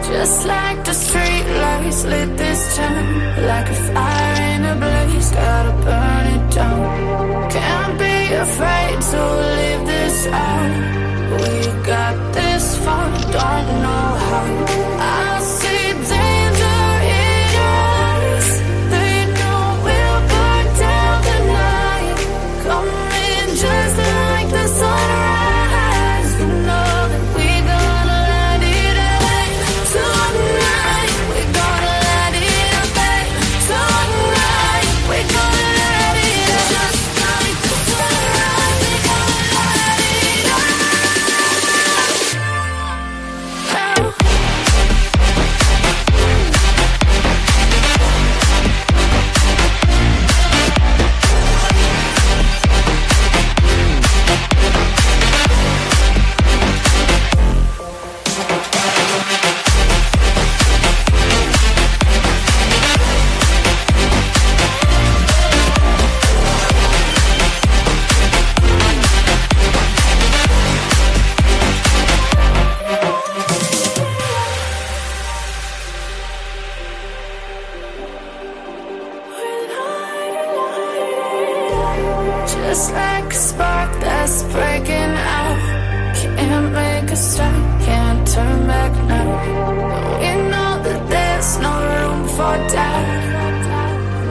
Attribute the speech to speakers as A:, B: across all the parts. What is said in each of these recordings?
A: Just like the street lights lit this town, like a fire in a blaze, gotta burn it down. Can't be afraid to leave this out. We got this far, don't know how. I see danger in your eyes. They know we'll burn down the night. Coming just like the sunrise. You know that we gonna let it rain. Tonight we gonna let it rain. Tonight we gonna let it rain. Just like the sunrise, we gonna let it rain. Just like a spark that's breaking out. Can't make a stop, can't turn back now. We know that there's no room for doubt.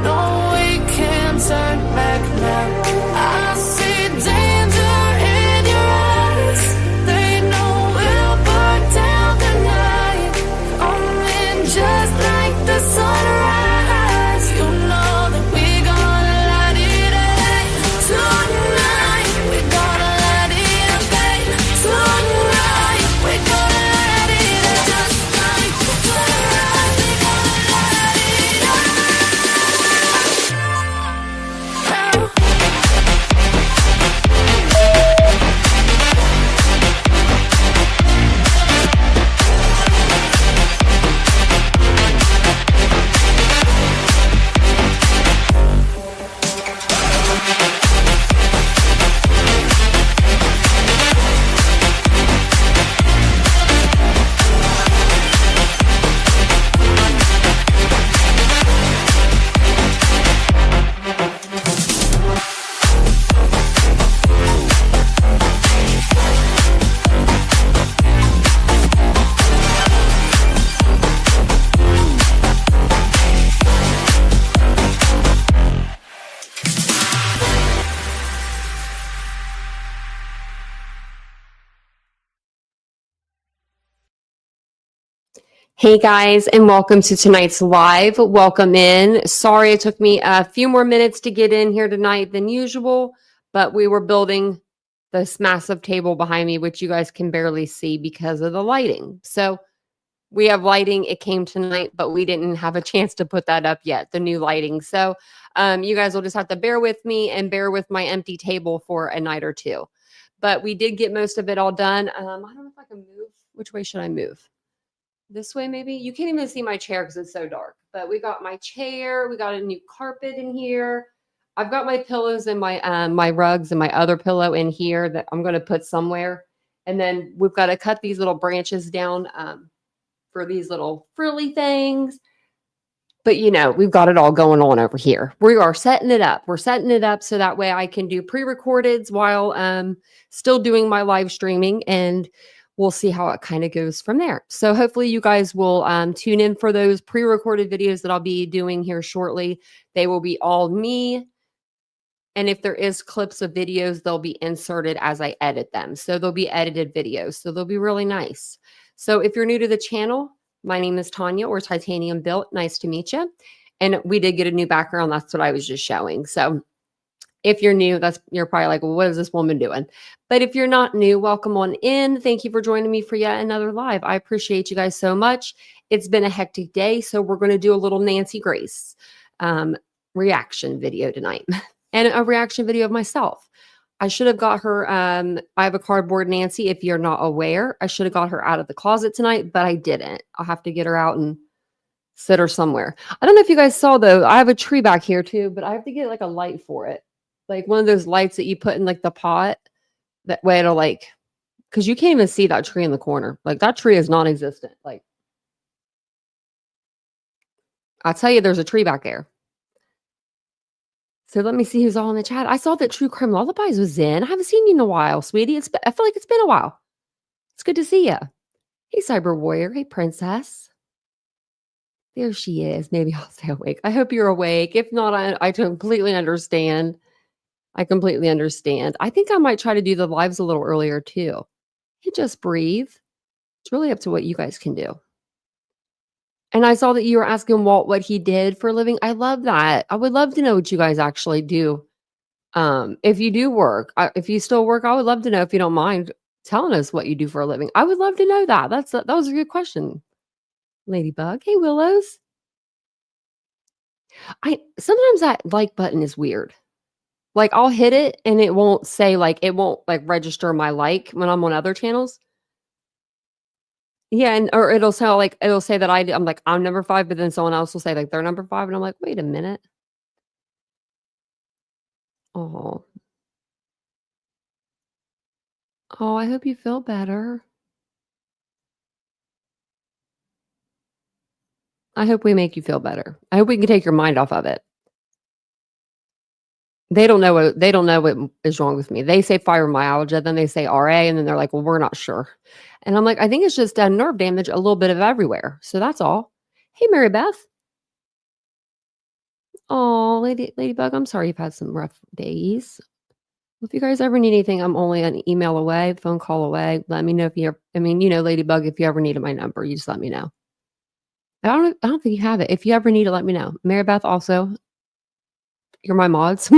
A: No, we can't turn back now. I see danger in your eyes. They know we'll burn down the night. Coming just like the sunrise. You know that we gonna let it rain. Tonight we gonna let it rain. Tonight we gonna let it rain. Just like the sunrise, we gonna let it rain.
B: Hey guys, and welcome to tonight's live. Welcome in. Sorry it took me a few more minutes to get in here tonight than usual, but we were building this massive table behind me, which you guys can barely see because of the lighting. So we have lighting. It came tonight, but we didn't have a chance to put that up yet, the new lighting. So you guys will just have to bear with me and bear with my empty table for a night or two. But we did get most of it all done. I don't know if I can move. Which way should I move? This way, maybe? You can't even see my chair because it's so dark. But we got my chair. We got a new carpet in here. I've got my pillows and my my rugs and my other pillow in here that I'm going to put somewhere. And then we've got to cut these little branches down for these little frilly things. But, you know, we've got it all going on over here. We are setting it up. We're setting it up so that way I can do pre-recordeds while still doing my live streaming. And we'll see how it kind of goes from there. So hopefully you guys will tune in for those pre-recorded videos that I'll be doing here shortly. They will be all me. And if there is clips of videos, they'll be inserted as I edit them. So they'll be edited videos. So they'll be really nice. So if you're new to the channel, my name is Tanya or TitaniumBuilt. Nice to meet you. And we did get a new background. That's what I was just showing. So if you're new, you're probably like, well, what is this woman doing? But if you're not new, welcome on in. Thank you for joining me for yet another live. I appreciate you guys so much. It's been a hectic day, so we're going to do a little Nancy Grace reaction video tonight and a reaction video of myself. I should have got her. I have a cardboard Nancy. If you're not aware, I should have got her out of the closet tonight, but I didn't. I'll have to get her out and sit her somewhere. I don't know if you guys saw though. I have a tree back here too, but I have to get like a light for it. Like one of those lights that you put in like the pot. That way it'll like, because you can't even see that tree in the corner. Like that tree is non-existent. Like I'll tell you, there's a tree back there. So let me see who's all in the chat. I saw that True Crime Lullabies was in. I haven't seen you in a while, sweetie. I feel like it's been a while. It's good to see you. Hey, Cyber Warrior. Hey, Princess. There she is. Maybe I'll stay awake. I hope you're awake. If not, I completely understand. I completely understand. I think I might try to do the lives a little earlier too. Hey, Just Breathe. It's really up to what you guys can do. And I saw that you were asking Walt what he did for a living. I love that. I would love to know what you guys actually do. If you do work, if you still work, I would love to know if you don't mind telling us what you do for a living. I would love to know that. That was a good question, Ladybug. Hey, Willows. I sometimes that like button is weird. Like I'll hit it and it won't say it won't register my like when I'm on other channels. Yeah, and or it'll say that I'm like I'm number 5, but then someone else will say like they're number 5, and I'm like, wait a minute. Oh, oh, I hope you feel better. I hope we make you feel better. I hope we can take your mind off of it. They don't know what is wrong with me. They say fibromyalgia, then they say RA, and then they're like, "Well, we're not sure." And I'm like, "I think it's just nerve damage, a little bit of everywhere." So that's all. Hey, Mary Beth. Oh, Ladybug, I'm sorry you've had some rough days. If you guys ever need anything, I'm only an email away, phone call away. Let me know if you ever, I mean, Ladybug, if you ever needed my number, you just let me know. I don't think you have it. If you ever need it, let me know. Mary Beth, also, you're my mods.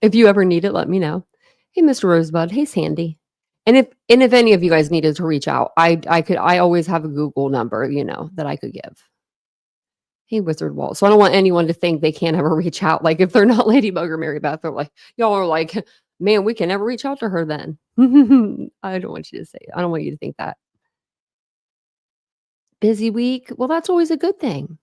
B: If you ever need it, let me know. Hey, Mr. Rosebud. Hey, Sandy. And if any of you guys needed to reach out, I always have a Google number, that I could give. Hey, Wizard Walt. So I don't want anyone to think they can't ever reach out. Like if they're not Ladybug or Mary Beth, they're like, y'all are like, man, we can never reach out to her then. I don't want you to say, I don't want you to think that. Busy week. Well, that's always a good thing.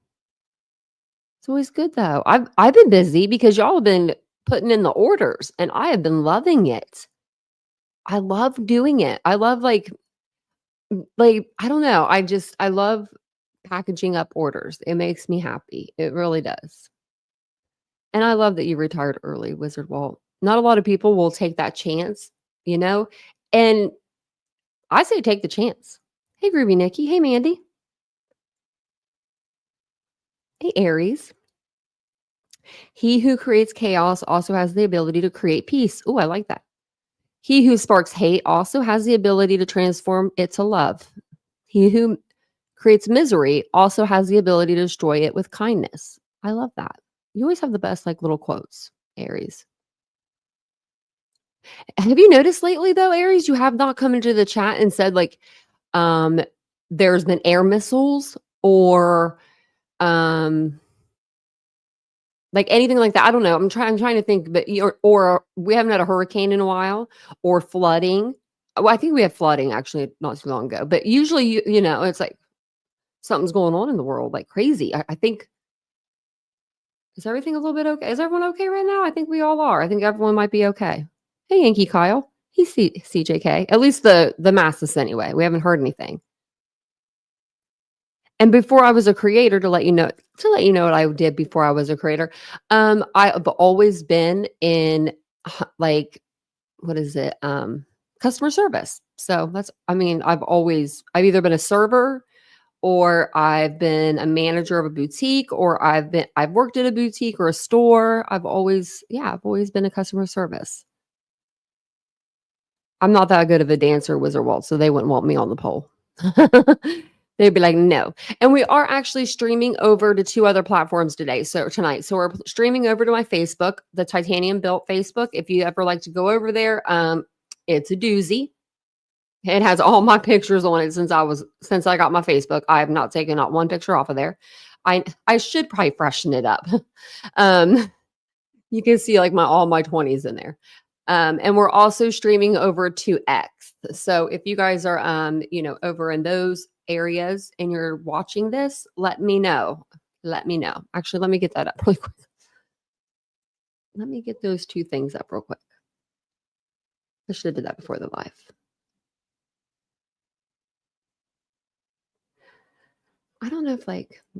B: It's always good though. I've been busy because y'all have been putting in the orders and I have been loving it. I love doing it. I love I don't know. I love packaging up orders. It makes me happy. It really does. And I love that you retired early, Wizard Walt. Not a lot of people will take that chance, you know? And I say take the chance. Hey, Groovy Nikki. Hey, Mandy. Hey, Aries. He who creates chaos also has the ability to create peace. Oh, I like that. He who sparks hate also has the ability to transform it to love. He who creates misery also has the ability to destroy it with kindness. I love that. You always have the best little quotes, Aries. Have you noticed lately though, Aries, you have not come into the chat and said um there's been air missiles or um anything like that. I don't know. I'm trying to think, but or we haven't had a hurricane in a while or flooding. Well, I think we had flooding actually not too long ago. But usually it's like something's going on in the world like crazy. I think is everything a little bit okay? Is everyone okay right now? I think we all are. I think everyone might be okay. Hey, Yankee Kyle. He's CJK. At least the masses anyway. We haven't heard anything. And before I was a creator, to let you know what I did before I was a creator, I've always been in what is it? Customer service. So I've either been a server or I've been a manager of a boutique or I've worked at a boutique or a store. I've always been a customer service. I'm not that good of a dancer, Wizard Walt, so they wouldn't want me on the pole. They'd be like, no. And we are actually streaming over to 2 other platforms tonight. So we're streaming over to my Facebook, the TitaniumBuilt Facebook. If you ever like to go over there, it's a doozy. It has all my pictures on it since I got my Facebook. I have not taken not one picture off of there. I should probably freshen it up. You can see all my 20s in there. And we're also streaming over to X. So if you guys are over in those areas and you're watching this, let me know. Actually, let me get that up really quick. Let me get those 2 things up real quick. I should have did that before the live. I don't know if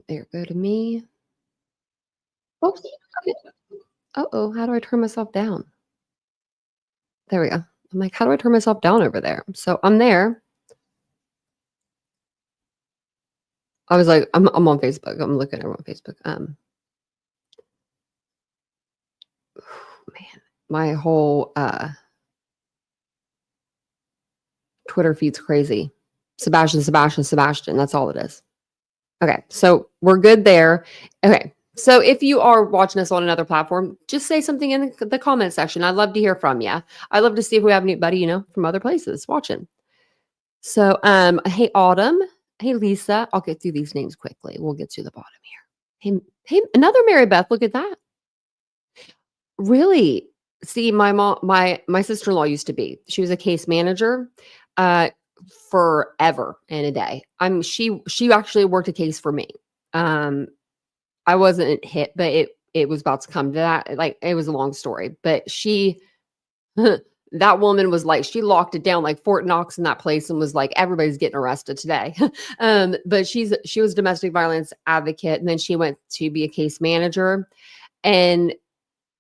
B: there, go to me. Oops. Okay. Uh-oh, how do I turn myself down? There we go. I'm like, how do I turn myself down over there? So I'm there. I was like, I'm on Facebook. I'm looking at her on Facebook. Man, my whole Twitter feed's crazy. Sebastian, Sebastian, Sebastian. That's all it is. Okay, so we're good there. Okay, so if you are watching us on another platform, just say something in the comment section. I'd love to hear from you. I'd love to see if we have anybody, from other places watching. So, hey, Autumn. Hey, Lisa. I'll get through these names quickly. We'll get to the bottom here. Hey, another Mary Beth. Look at that. Really? See, my mom, my sister-in-law used to be. She was a case manager, uh, forever and a day. She actually worked a case for me. Um, I wasn't hit, but it was about to come to that. Like, it was a long story, but she that woman was like, she locked it down like Fort Knox in that place and was like, everybody's getting arrested today. But she was a domestic violence advocate, and then she went to be a case manager. And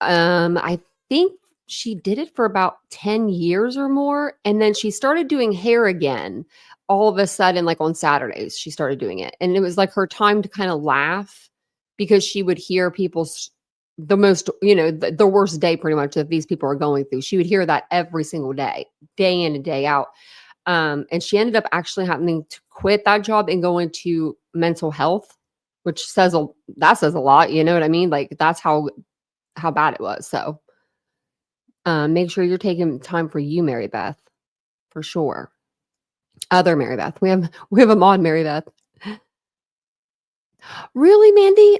B: I think she did it for about 10 years or more, and then she started doing hair again. All of a sudden, like on Saturdays, she started doing it, and it was like her time to kind of laugh because she would hear people's the most, the worst day pretty much that these people are going through. She would hear that every single day in and day out. And she ended up actually having to quit that job and go into mental health, which says a lot. You know what I mean? Like, that's how bad it was. So make sure you're taking time for you, Mary Beth, for sure. Other Mary Beth. We have a mod Mary Beth. Really, Mandy?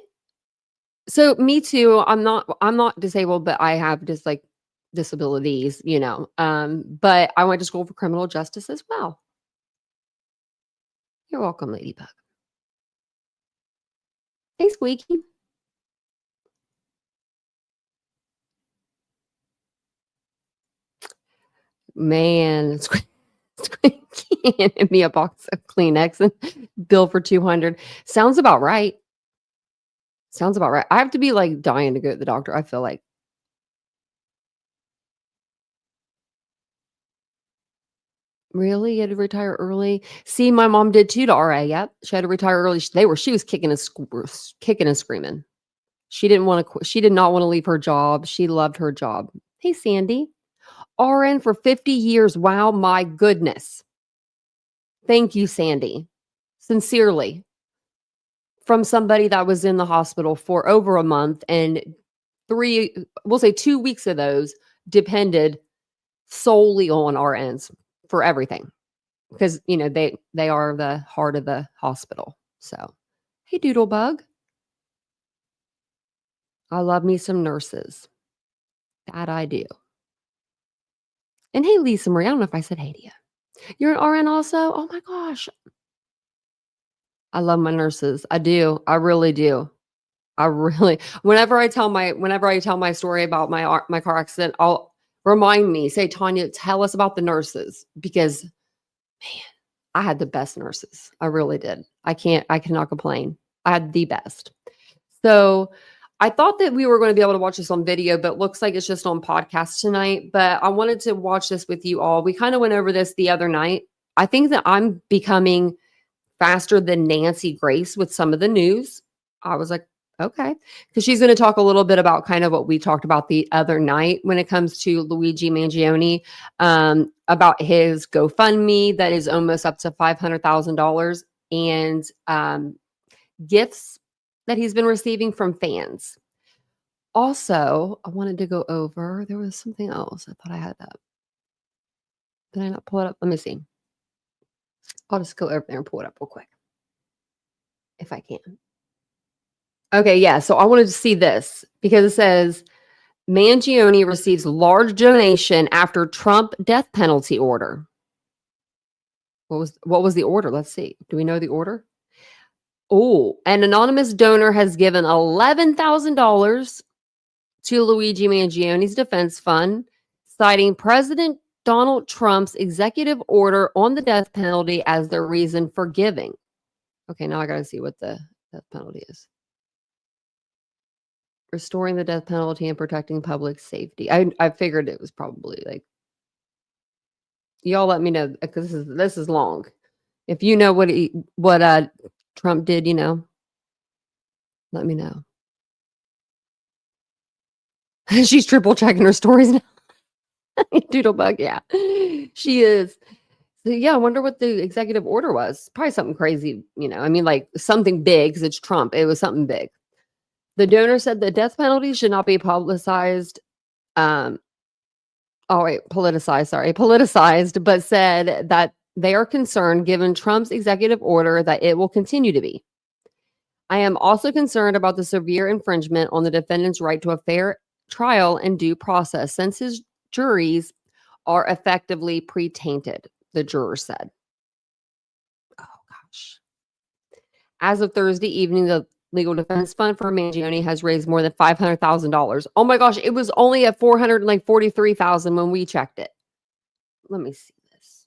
B: So me too. I'm not disabled, but I have just like disabilities. But I went to school for criminal justice as well. You're welcome, Ladybug. Hey, Squeaky. Man, Squeaky handed me a box of Kleenex and bill for 200. Sounds about right. Sounds about right. I have to be like dying to go to the doctor. I feel like. Really? You had to retire early? See, my mom did too to RA. Yep. She had to retire early. She was kicking and screaming. She didn't want to quit. She did not want to leave her job. She loved her job. Hey, Sandy. RN for 50 years. Wow, my goodness. Thank you, Sandy. Sincerely. From somebody that was in the hospital for over a month, and we'll say 2 weeks of those depended solely on RNs for everything. Because they are the heart of the hospital. So, hey, Doodlebug. I love me some nurses. That I do. And hey, Lisa Marie. I don't know if I said hey to you. You're an RN also? Oh my gosh. I love my nurses. I do. I really do. Whenever I tell my story about my car accident, I'll remind me, say, Tanya, tell us about the nurses, because man, I had the best nurses. I really did. I cannot complain. I had the best. So I thought that we were going to be able to watch this on video, but looks like it's just on podcast tonight. But I wanted to watch this with you all. We kind of went over this the other night. I think that I'm becoming faster than Nancy Grace with some of the news. I was like, okay, because she's going to talk a little bit about kind of what we talked about the other night when it comes to Luigi Mangione, about his GoFundMe that is almost up to $500,000, and gifts that he's been receiving from fans. Also, I wanted to go over, there was something else. I thought I had that. Did I not pull it up? Let me see. I'll just go over there and pull it up real quick, if I can. Okay, yeah. So I wanted to see this because it says Mangione receives large donation after Trump death penalty order. What was the order? Let's see. Do we know the order? Oh, an anonymous donor has given $11,000 to Luigi Mangione's defense fund, citing President Donald Trump's executive order on the death penalty as their reason for giving. Okay, now I got to see what the death penalty is. restoring the death penalty and protecting public safety. I figured it was probably like, y'all let me know because this is long. If you know what Trump did, let me know. She's triple checking her stories now. Doodlebug, yeah. She is. So, yeah, I wonder what the executive order was. Probably something crazy, I mean, like something big because it's Trump. It was something big. The donor said the death penalty should not be politicized, but said that they are concerned, given Trump's executive order, that it will continue to be. I am also concerned about the severe infringement on the defendant's right to a fair trial and due process, since his juries are effectively pre-tainted, the juror said. Oh, gosh. As of Thursday evening, the Legal Defense Fund for Mangione has raised more than $500,000. Oh my gosh, it was only at $443,000 when we checked it. Let me see this.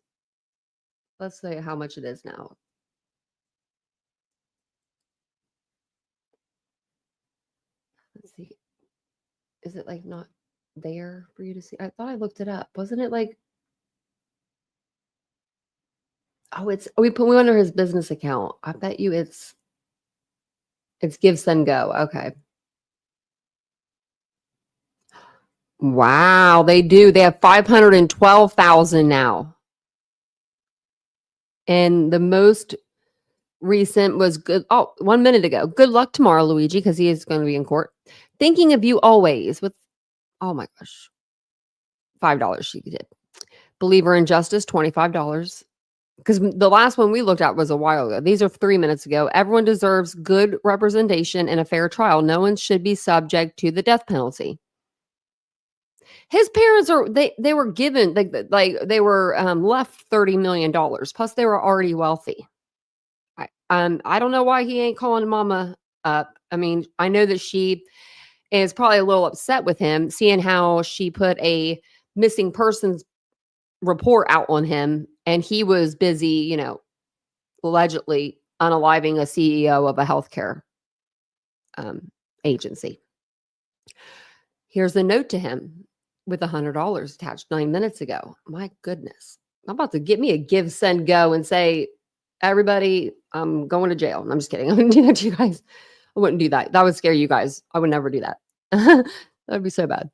B: Let's say how much it is now. Let's see. Is it like not there for you to see? I thought I looked it up. Wasn't it like? Oh, we went under his business account. I bet you it's Give Send Go. Okay. Wow, they do. They have 512,000 now. And the most recent was good. Oh, 1 minute ago. Good luck tomorrow, Luigi, because he is going to be in court. Thinking of you always with, oh my gosh, $5 she did. Believer in Justice, $25. Because the last one we looked at was a while ago. These are 3 minutes ago. Everyone deserves good representation and a fair trial. No one should be subject to the death penalty. His parents they were given like they were left $30 million. Plus they were already wealthy. I don't know why he ain't calling mama up. I mean, I know that she is probably a little upset with him, seeing how she put a missing persons report out on him, and he was busy, allegedly unaliving a CEO of a healthcare agency. Here's a note to him with $100 attached 9 minutes ago. My goodness. I'm about to get me a Give, Send, Go and say, everybody, I'm going to jail. I'm just kidding. I wouldn't do that to you guys. I wouldn't do that. That would scare you guys. I would never do that. That would be so bad.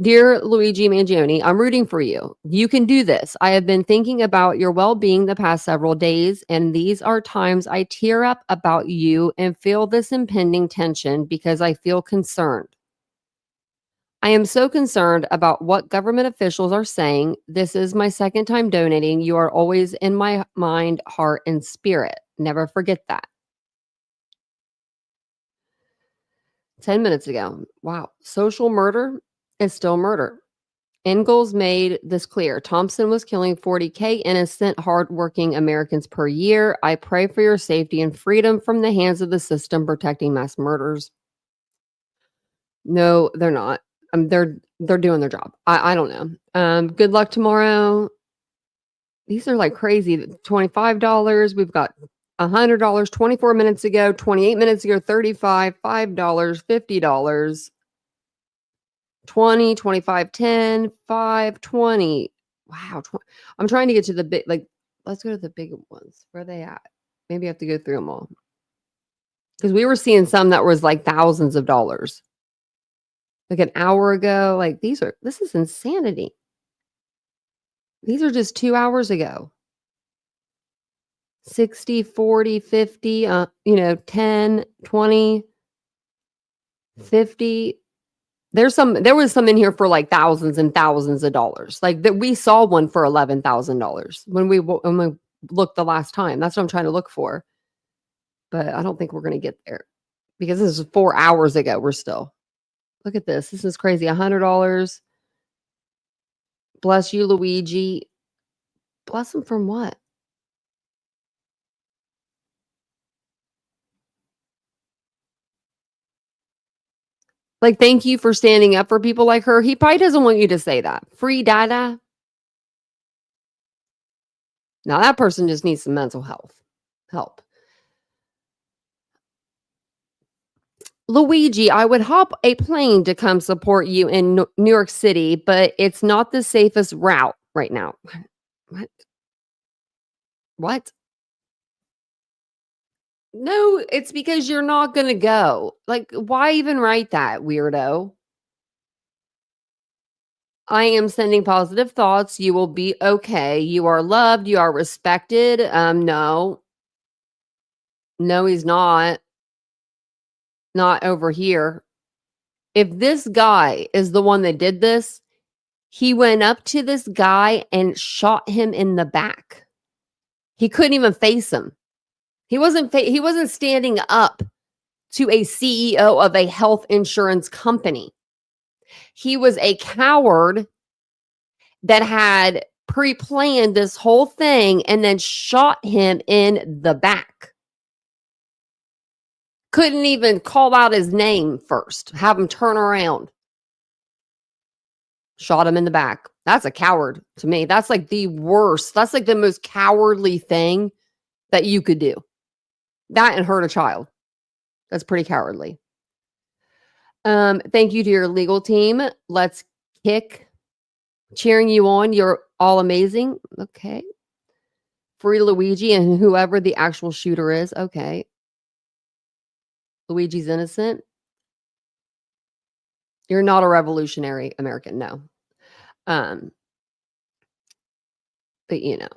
B: Dear Luigi Mangione, I'm rooting for you. You can do this. I have been thinking about your well-being the past several days, and these are times I tear up about you and feel this impending tension because I feel concerned. I am so concerned about what government officials are saying. This is my second time donating. You are always in my mind, heart, and spirit. Never forget that. 10 minutes ago. Wow. Social murder is still murder. Ingalls made this clear. Thompson was killing 40K innocent, hardworking Americans per year. I pray for your safety and freedom from the hands of the system protecting mass murders. No, they're not. They're doing their job. I don't know. Good luck tomorrow. These are like crazy. $25. We've got $100. 24 minutes ago. 28 minutes ago. $35. $5. $50. 20, 25, 10, 5, 20. Wow. I'm trying to get to the big, let's go to the big ones. Where are they at? Maybe I have to go through them all. Because we were seeing some that was like thousands of dollars. Like an hour ago. Like this is insanity. These are just 2 hours ago. 60, 40, 50, 10, 20, 50. There was some in here for like thousands and thousands of dollars. Like that we saw one for $11,000 when we looked the last time. That's what I'm trying to look for. But I don't think we're going to get there because this is 4 hours ago. We're still. Look at this. This is crazy. $100. Bless you, Luigi. Bless him from what? Like, thank you for standing up for people like her. He probably doesn't want you to say that. Free data. Now, that person just needs some mental health help. Luigi, I would hop a plane to come support you in New York City, but it's not the safest route right now. What? What? No, it's because you're not going to go. Like, why even write that, weirdo? I am sending positive thoughts. You will be okay. You are loved. You are respected. No, no, he's not. Not over here. If this guy is the one that did this, he went up to this guy and shot him in the back. He couldn't even face him. He wasn't standing up to a CEO of a health insurance company. He was a coward that had pre-planned this whole thing and then shot him in the back. Couldn't even call out his name first, have him turn around. Shot him in the back. That's a coward to me. That's like the worst. That's like the most cowardly thing that you could do. That and hurt a child. That's pretty cowardly. Thank you to your legal team. Let's kick. Cheering you on. You're all amazing. Okay. Free Luigi and whoever the actual shooter is. Okay. Luigi's innocent. You're not a revolutionary American. No. But you know,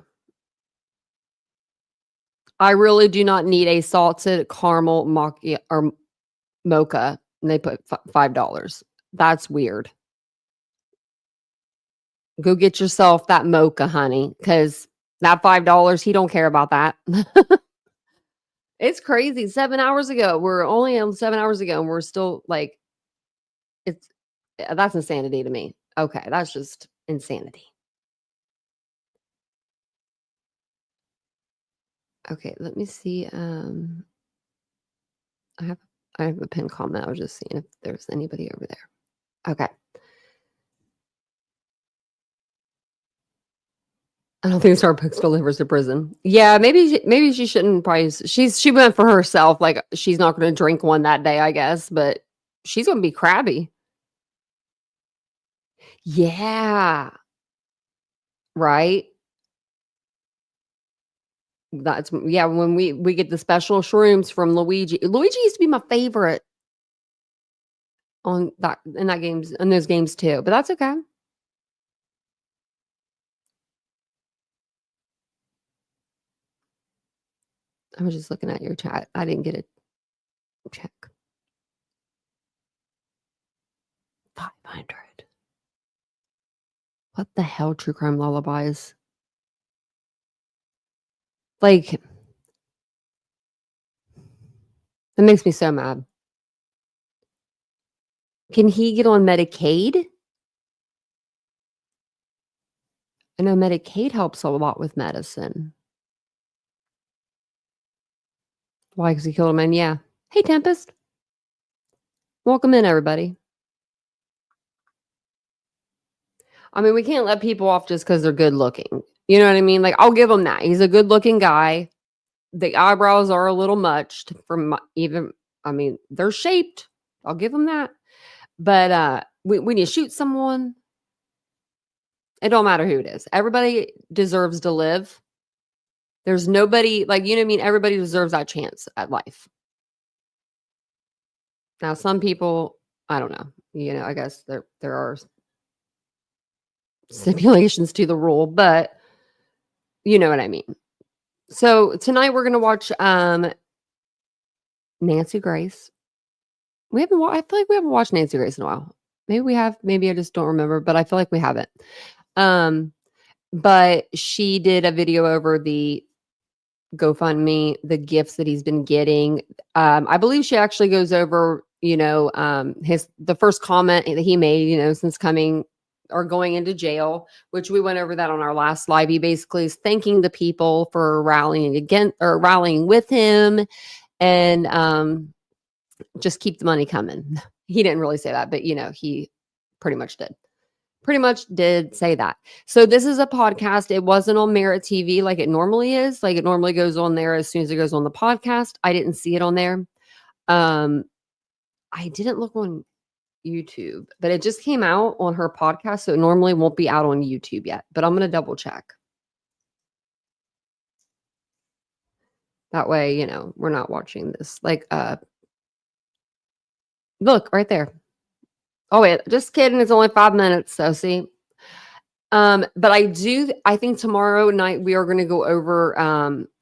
B: I really do not need a salted caramel or mocha. And they put $5. That's weird. Go get yourself that mocha, honey, because that $5, he don't care about that. It's crazy. 7 hours ago. We're only on 7 hours ago, and we're still like, that's insanity to me. Okay, that's just insanity. Okay, let me see. I have a pinned comment. I was just seeing if there's anybody over there. Okay. I don't think Starbucks delivers to prison. Yeah, maybe she shouldn't probably. She went for herself. Like she's not going to drink one that day, I guess. But she's going to be crabby. Yeah. Right. That's yeah. When we get the special shrooms from Luigi. Luigi used to be my favorite on that in those games too. But that's okay. I was just looking at your chat. I didn't get a check. 500. What the hell, True Crime Lullabies? Like, that makes me so mad. Can he get on Medicaid? I know Medicaid helps a lot with medicine. Why? Because he killed a man? Yeah. Hey, Tempest. Welcome in, everybody. I mean, we can't let people off just because they're good looking. You know what I mean? Like, I'll give him that. He's a good looking guy. The eyebrows are a little much from I mean, they're shaped. I'll give him that. But when you shoot someone, it don't matter who it is. Everybody deserves to live. There's nobody, like, you know what I mean? Everybody deserves that chance at life. Now, some people, I don't know. You know, I guess there are stipulations to the rule, but you know what I mean. So tonight we're going to watch Nancy Grace. I feel like we haven't watched Nancy Grace in a while. Maybe we have, maybe I just don't remember, but I feel like we haven't. But she did a video over the GoFundMe, the gifts that he's been getting. I believe she actually goes over, you know, the first comment that he made, you know, since coming or going into jail, which we went over that on our last live. He basically is thanking the people for rallying with him and just keep the money coming. He didn't really say that, but you know, he pretty much did say that. So this is a podcast. It wasn't on Merit TV like it normally is. Like it normally goes on there as soon as it goes on the podcast. I didn't see it on there. I didn't look on YouTube, but it just came out on her podcast, so it normally won't be out on YouTube yet, but I'm going to double check. That way, you know, we're not watching this. Like, look right there. Oh, wait, just kidding. It's only 5 minutes. So see, but I think tomorrow night we are going to go over,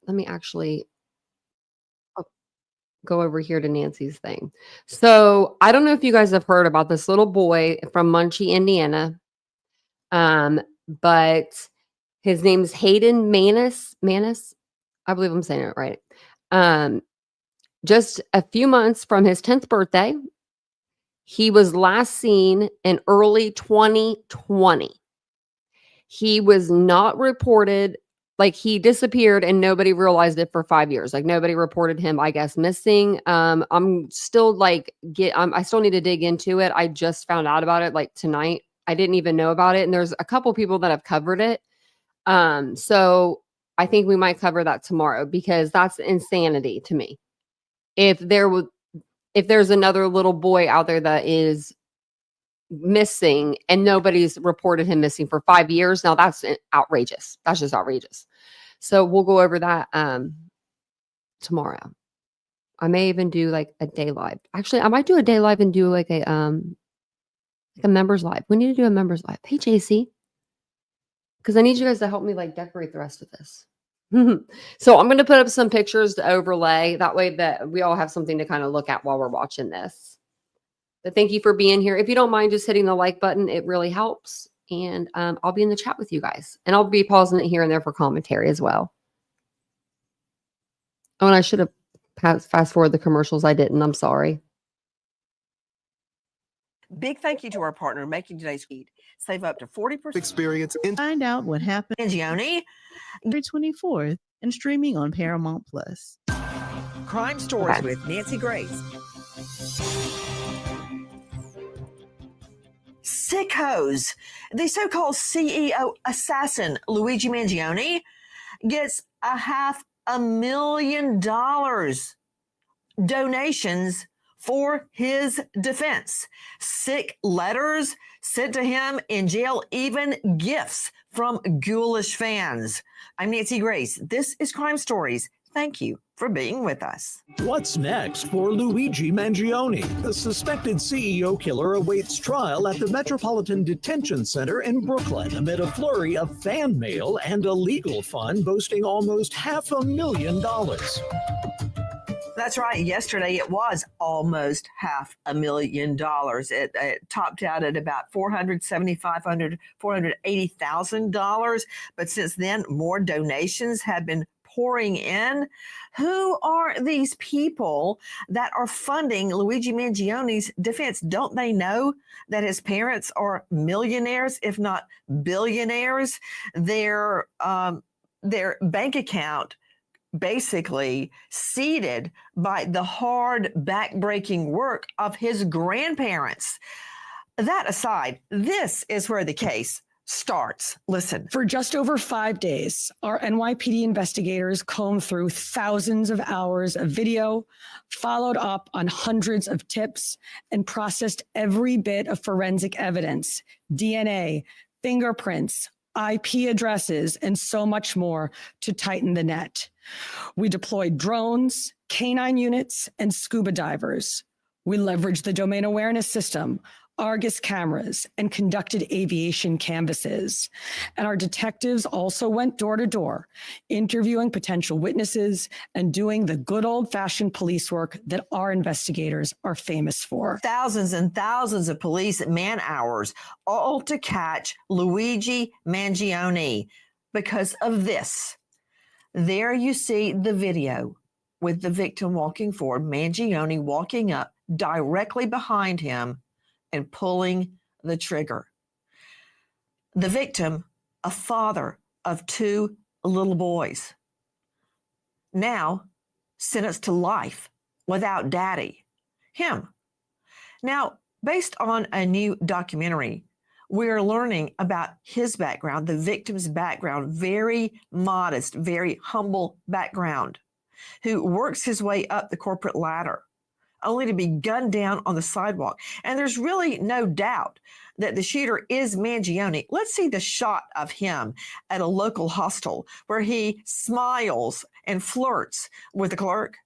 B: let me actually go over here to Nancy's thing. So I don't know if you guys have heard about this little boy from Muncie, Indiana. But his name's Hayden Manis. I believe I'm saying it right. Just a few months from his 10th birthday, he was last seen in early 2020. He was not reported, like he disappeared and nobody realized it for 5 years. Like nobody reported him, I guess, missing. I'm still like, I still need to dig into it. I just found out about it like tonight. I didn't even know about it. And there's a couple people that have covered it. So I think we might cover that tomorrow because that's insanity to me. If there's another little boy out there that is missing and nobody's reported him missing for 5 years, now that's outrageous. That's just outrageous. So we'll go over that tomorrow. I may even do like a day live. Actually, I might do a day live and do like a members live. We need to do a members live. Hey, JC. Because I need you guys to help me like decorate the rest of this. So I'm going to put up some pictures to overlay. That way that we all have something to kind of look at while we're watching this. But thank you for being here. If you don't mind just hitting the like button, it really helps. And I'll be in the chat with you guys. And I'll be pausing it here and there for commentary as well. Oh, and I should have fast forward the commercials. I didn't. I'm sorry.
C: Big thank you to our partner making today's feed. Save up to 40%
D: experience and
E: find out what happened
C: Mangione.
E: February 24th and streaming on Paramount Plus.
C: Crime Stories with Nancy Grace. Sickos. The so-called CEO assassin Luigi Mangione gets $500,000 donations for his defense. Sick letters sent to him in jail, even gifts from ghoulish fans. I'm Nancy Grace. This is Crime Stories. Thank you for being with us.
F: What's next for Luigi Mangione? The suspected CEO killer awaits trial at the Metropolitan Detention Center in Brooklyn amid a flurry of fan mail and a legal fund boasting almost $500,000.
C: That's right. Yesterday, it was almost $500,000. It topped out at about $475,000, $480,000. But since then, more donations have been pouring in. Who are these people that are funding Luigi Mangione's defense? Don't they know that his parents are millionaires, if not billionaires? Their bank account basically seeded by the hard backbreaking work of his grandparents. That aside, this is where the case starts. Listen.
G: For just over 5 days, our NYPD investigators combed through thousands of hours of video, followed up on hundreds of tips, and processed every bit of forensic evidence, DNA, fingerprints, IP addresses, and so much more to tighten the net. We deployed drones, canine units, and scuba divers. We leveraged the domain awareness system, Argus cameras, and conducted aviation canvasses. And our detectives also went door to door, interviewing potential witnesses and doing the good old-fashioned police work that our investigators are famous for.
C: Thousands and thousands of police man-hours, all to catch Luigi Mangione because of this. There you see the video with the victim walking forward, Mangione walking up directly behind him and pulling the trigger. The victim, a father of 2 little boys, now sentenced to life without daddy, him. Now, based on a new documentary, we're learning about his background, the victim's background, very modest, very humble background, who works his way up the corporate ladder, only to be gunned down on the sidewalk. And there's really no doubt that the shooter is Mangione. Let's see the shot of him at a local hostel where he smiles and flirts with the clerk.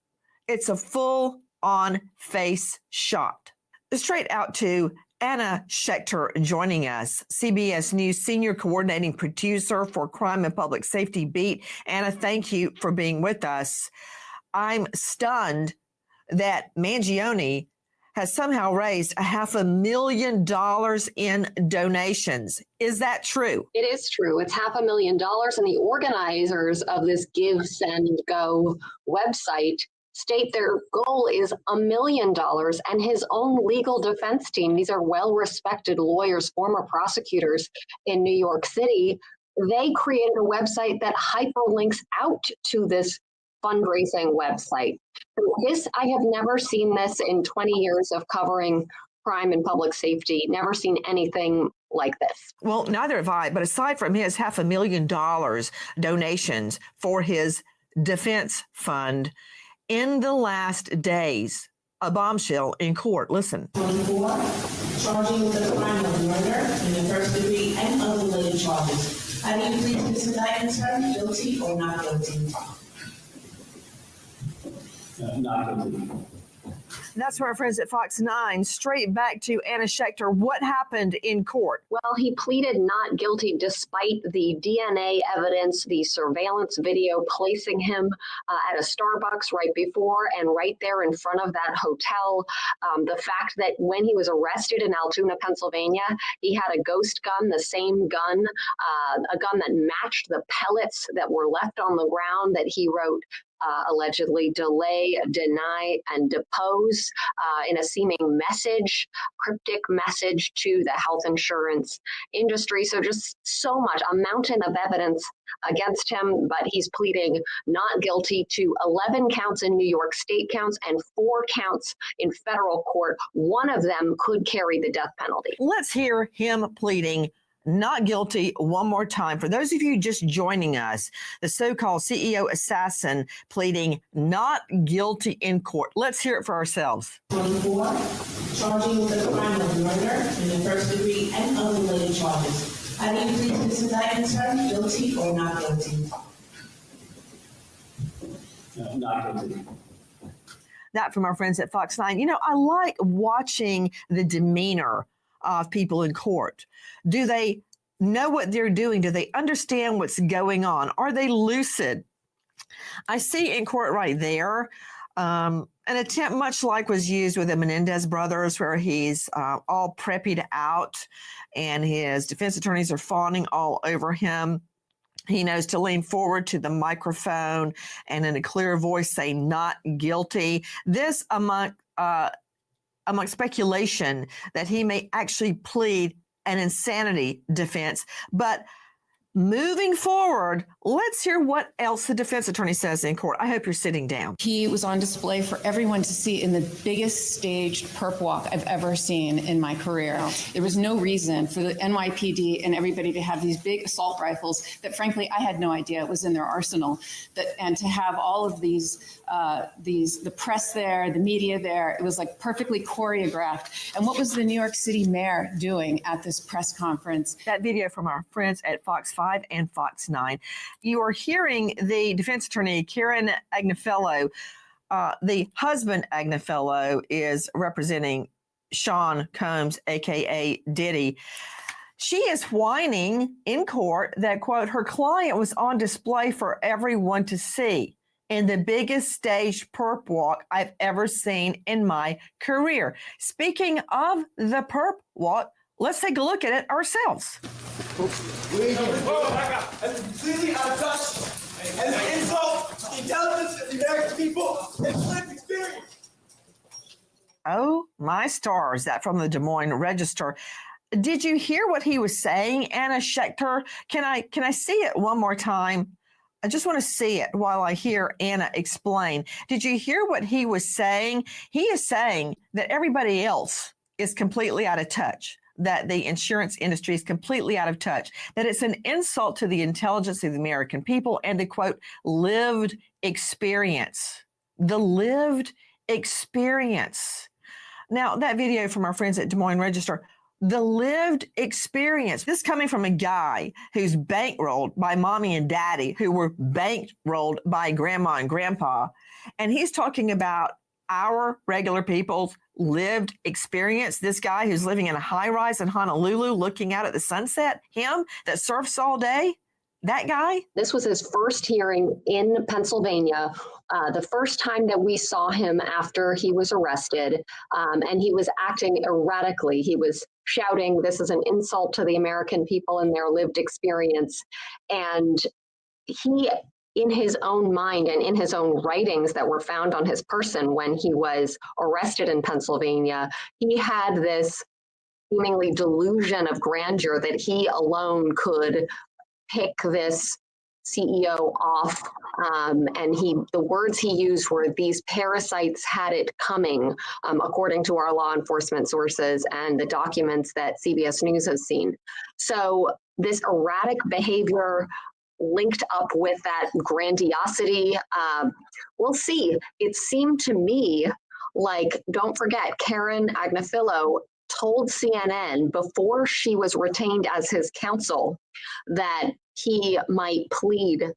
C: It's a full-on face shot. Straight out to Anna Schechter joining us, CBS News Senior Coordinating Producer for Crime and Public Safety Beat. Anna, thank you for being with us. I'm stunned that Mangione has somehow raised $500,000 in donations. Is that true?
D: It is true. It's $500,000, and the organizers of this Give, Send, Go website state their goal is $1 million, and his own legal defense team, these are well-respected lawyers, former prosecutors in New York City, they created a website that hyperlinks out to this fundraising website. This, I have never seen this in 20 years of covering crime and public safety, never seen anything like this.
C: Well, neither have I, but aside from his $500,000 donations for his defense fund, in the last days, a bombshell in court. Listen.
H: 24, charging with the crime of murder in the first degree and other related charges. How do you plead to this indictment, sir? Guilty or not guilty?
I: Not guilty.
C: That's from our friends at Fox 9. Straight back to Anna Schechter. What happened in court?
D: Well, he pleaded not guilty despite the DNA evidence, the surveillance video placing him at a Starbucks right before and right there in front of that hotel. The fact that when he was arrested in Altoona, Pennsylvania, he had a ghost gun, the same gun, a gun that matched the pellets that were left on the ground that he wrote allegedly delay, deny, and depose in a seeming message, cryptic message to the health insurance industry. So just so much, a mountain of evidence against him, but he's pleading not guilty to 11 counts in New York state counts and 4 counts in federal court. One of them could carry the death penalty.
C: Let's hear him pleading not guilty one more time. For those of you just joining us, the so-called CEO assassin pleading not guilty in court. Let's hear it for ourselves.
H: 24, charging with the crime of murder in the first degree and other related charges. How do you plead to this indictment, sir? Guilty or not guilty?
I: Not guilty.
C: That from our friends at Fox 9. You know, I like watching the demeanor of people in court. Do they know what they're doing? Do they understand what's going on? Are they lucid? I see in court right there an attempt much like was used with the Menendez brothers, where he's all preppied out and his defense attorneys are fawning all over him. He knows to lean forward to the microphone and in a clear voice say not guilty. This among speculation that he may actually plead an insanity defense. But moving forward, let's hear what else the defense attorney says in court. I hope you're sitting down.
J: He was on display for everyone to see in the biggest staged perp walk I've ever seen in my career. There was no reason for the NYPD and everybody to have these big assault rifles that, frankly, I had no idea was in their arsenal. And to have all of these, the press there, the media there, it was like perfectly choreographed. And what was the New York City mayor doing at this press conference?
C: That video from our friends at Fox 5 and Fox 9. You are hearing the defense attorney, Karen Agnefello. The husband, Agnefello, is representing Sean Combs, a.k.a. Diddy. She is whining in court that, quote, her client was on display for everyone to see in the biggest staged perp walk I've ever seen in my career. Speaking of the perp walk, let's take a look at it ourselves.
K: That's completely out of touch and an insult to the intelligence of the American people and lived experience.
C: Oh, my stars. That from the Des Moines Register. Did you hear what he was saying, Anna Schechter? Can I see it one more time? I just want to see it while I hear Anna explain. Did you hear what he was saying? He is saying that everybody else is completely out of touch, that the insurance industry is completely out of touch, that it's an insult to the intelligence of the American people and the, quote, lived experience. The lived experience. Now, that video from our friends at Des Moines Register, the lived experience, this coming from a guy who's bankrolled by mommy and daddy, who were bankrolled by grandma and grandpa. And he's talking about our regular people's lived experience. This guy who's living in a high rise in Honolulu, looking out at the sunset, him that surfs all day. That guy?
D: This was his first hearing in Pennsylvania, the first time that we saw him after he was arrested, and he was acting erratically. He was shouting, "This is an insult to the American people and their lived experience." And he, in his own mind and in his own writings that were found on his person when he was arrested in Pennsylvania, he had this seemingly delusion of grandeur that he alone could pick this CEO off. And the words he used were, "These parasites had it coming," according to our law enforcement sources and the documents that CBS News has seen. So this erratic behavior linked up with that grandiosity, we'll see. It seemed to me like, don't forget, Karen Agnifilo told CNN before she was retained as his counsel that he might plead,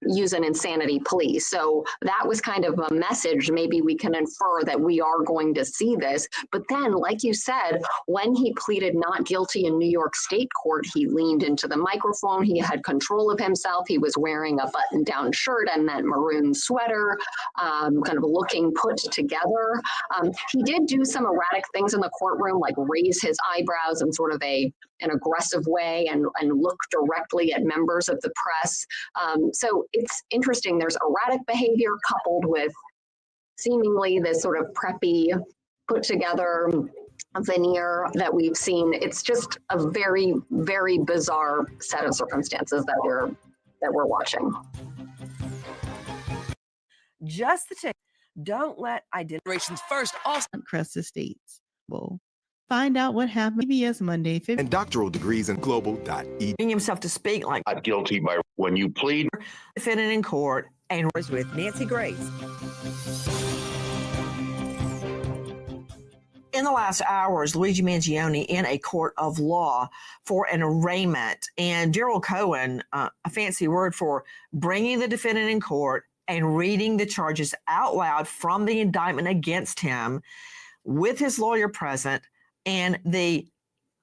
D: use an insanity plea. So that was kind of a message. Maybe we can infer that we are going to see this. But then, like you said, when he pleaded not guilty in New York State court, he leaned into the microphone. He had control of himself. He was wearing a button-down shirt and that maroon sweater, kind of looking put together. He did do some erratic things in the courtroom, like raise his eyebrows in sort of an aggressive way and look directly at members of the press. So it's interesting. There's erratic behavior coupled with seemingly this sort of preppy, put together veneer that we've seen. It's just a very, very bizarre set of circumstances that we're watching.
C: Just the tip. Don't let identifications first.
E: Crest Estates. Well, find out what happened PBS Monday.
L: And doctoral degrees in global.edu.
C: Bring himself to speak like
M: not guilty by when you plead.
C: Defendant in court and was with Nancy Grace. In the last hours, Luigi Mangione in a court of law for an arraignment, and Gerald Cohen, a fancy word for bringing the defendant in court and reading the charges out loud from the indictment against him with his lawyer present, and the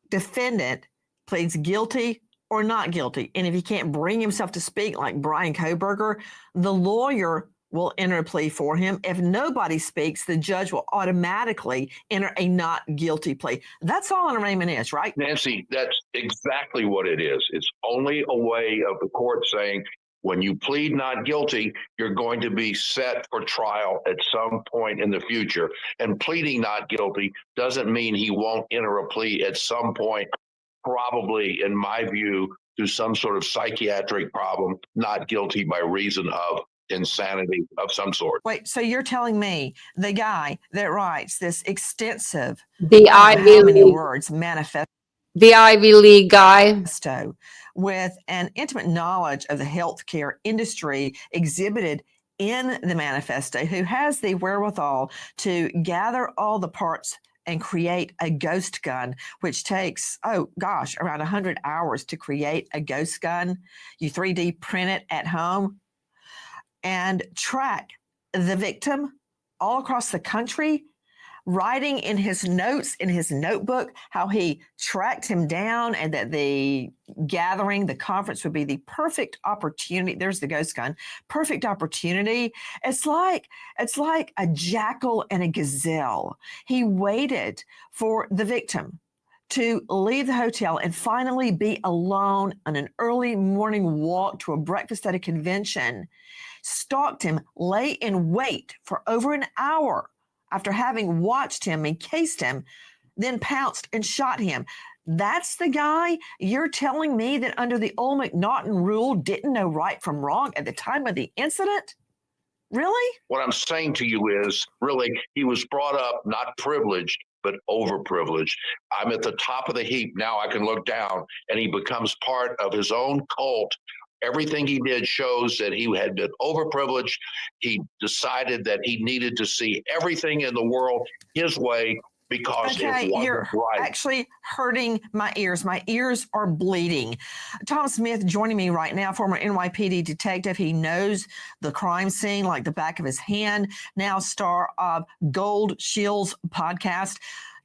C: defendant pleads guilty or not guilty. And if he can't bring himself to speak, like Brian Kohberger, the lawyer will enter a plea for him. If nobody speaks, the judge will automatically enter a not guilty plea. That's all an arraignment is, right?
M: Nancy, that's exactly what it is. It's only a way of the court saying, when you plead not guilty, you're going to be set for trial at some point in the future. And pleading not guilty doesn't mean he won't enter a plea at some point, probably, in my view, to some sort of psychiatric problem, not guilty by reason of insanity of some sort.
C: Wait, so you're telling me the guy that writes this extensive,
B: how
C: many words, manifesto,
B: the Ivy League guy,
C: with an intimate knowledge of the healthcare industry exhibited in the manifesto, who has the wherewithal to gather all the parts and create a ghost gun, which takes, around 100 hours to create a ghost gun. You 3D print it at home and track the victim all across the country, writing in his notes, in his notebook, how he tracked him down and that the gathering, the conference would be the perfect opportunity. There's the ghost gun, perfect opportunity. It's like a jackal and a gazelle. He waited for the victim to leave the hotel and finally be alone on an early morning walk to a breakfast at a convention, stalked him, lay in wait for over an hour after having watched him and cased him, then pounced and shot him. That's the guy you're telling me that under the old McNaughton rule didn't know right from wrong at the time of the incident? Really?
M: What I'm saying to you is, really, he was brought up not privileged, but overprivileged. I'm at the top of the heap. Now I can look down, and he becomes part of his own cult Everything he did shows that he had been overprivileged. He decided that he needed to see everything in the world his way because it wasn't
C: you're
M: right.
C: actually hurting my ears. My ears are bleeding. Tom Smith joining me right now, former NYPD detective. He knows the crime scene like the back of his hand, now star of Gold Shields podcast.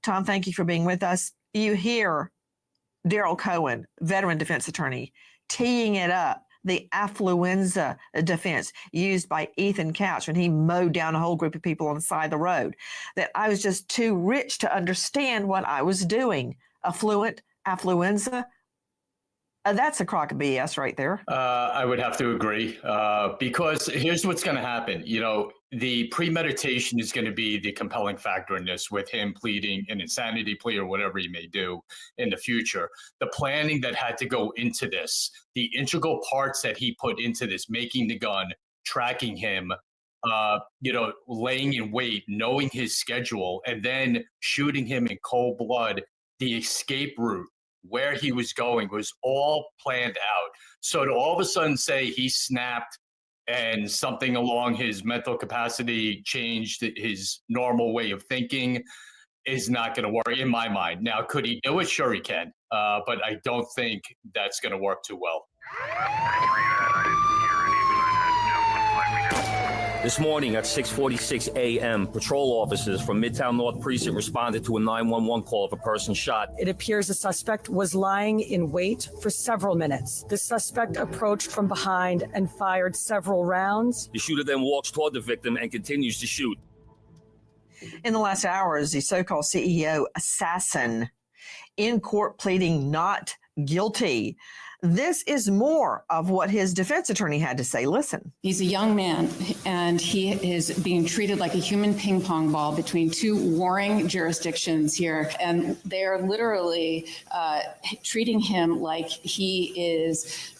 C: Tom, thank you for being with us. You hear Daryl Cohen, veteran defense attorney, teeing it up. The affluenza defense used by Ethan Couch when he mowed down a whole group of people on the side of the road, that I was just too rich to understand what I was doing. Affluenza. That's a crock of BS right there.
N: I would have to agree because here's what's going to happen. You know, the premeditation is going to be the compelling factor in this, with him pleading an insanity plea or whatever he may do in the future. The planning that had to go into this, the integral parts that he put into this, making the gun, tracking him, laying in wait, knowing his schedule, and then shooting him in cold blood, the escape route, where he was going was all planned out. So to all of a sudden say he snapped and something along his mental capacity changed his normal way of thinking is not going to work in my mind. Now, could he do it? Sure he can. But I don't think that's going to work too well.
O: This morning at 6:46 a.m., patrol officers from Midtown North Precinct responded to a 911 call of a person shot.
G: It appears the suspect was lying in wait for several minutes. The suspect approached from behind and fired several rounds.
O: The shooter then walks toward the victim and continues to shoot.
C: In the last hours, the so-called CEO assassin in court pleading not guilty. This is more of what his defense attorney had to say. Listen.
J: He's a young man, and he is being treated like a human ping pong ball between two warring jurisdictions here. And they're literally treating him like he is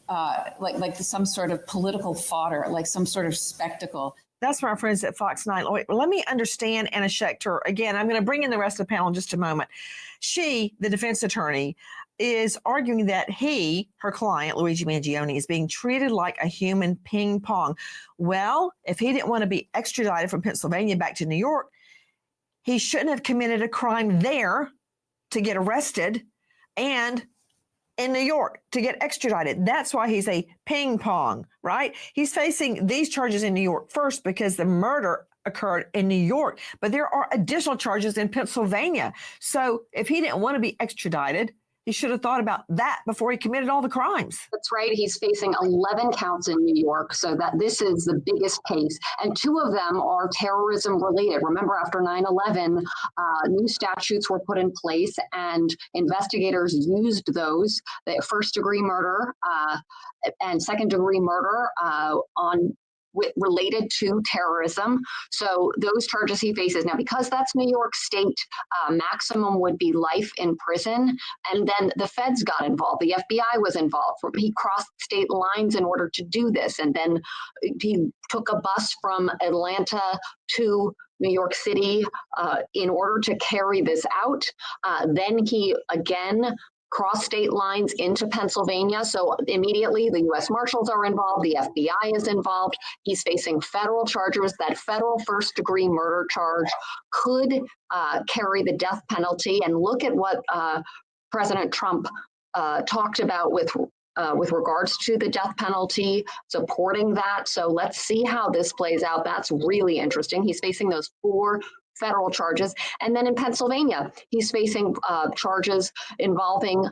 J: like some sort of political fodder, like some sort of spectacle.
C: That's my friends at Fox 9. Wait, let me understand Anna Schechter. Again, I'm going to bring in the rest of the panel in just a moment. She, the defense attorney, is arguing that her client, Luigi Mangione, is being treated like a human ping pong. Well, if he didn't want to be extradited from Pennsylvania back to New York, he shouldn't have committed a crime there to get arrested and in New York to get extradited. That's why he's a ping pong, right? He's facing these charges in New York first because the murder occurred in New York, but there are additional charges in Pennsylvania. So if he didn't want to be extradited, he should have thought about that before he committed all the crimes.
D: That's right. He's facing 11 counts in New York, so that this is the biggest case. And 2 of them are terrorism related. Remember, after 9/11, new statutes were put in place, and investigators used those, the first-degree murder and second-degree murder related to terrorism. So those charges he faces now, because that's New York State, maximum would be life in prison. And then the feds got involved. The FBI was involved. He crossed state lines in order to do this. And then he took a bus from Atlanta to New York City in order to carry this out. Then he again cross state lines into Pennsylvania. So immediately the U.S. Marshals are involved. The FBI is involved. He's facing federal charges. That federal first degree murder charge could carry the death penalty. And look at what President Trump talked about with regards to the death penalty, supporting that. So let's see how this plays out. That's really interesting. He's facing those 4 federal charges. And then in Pennsylvania, he's facing charges involving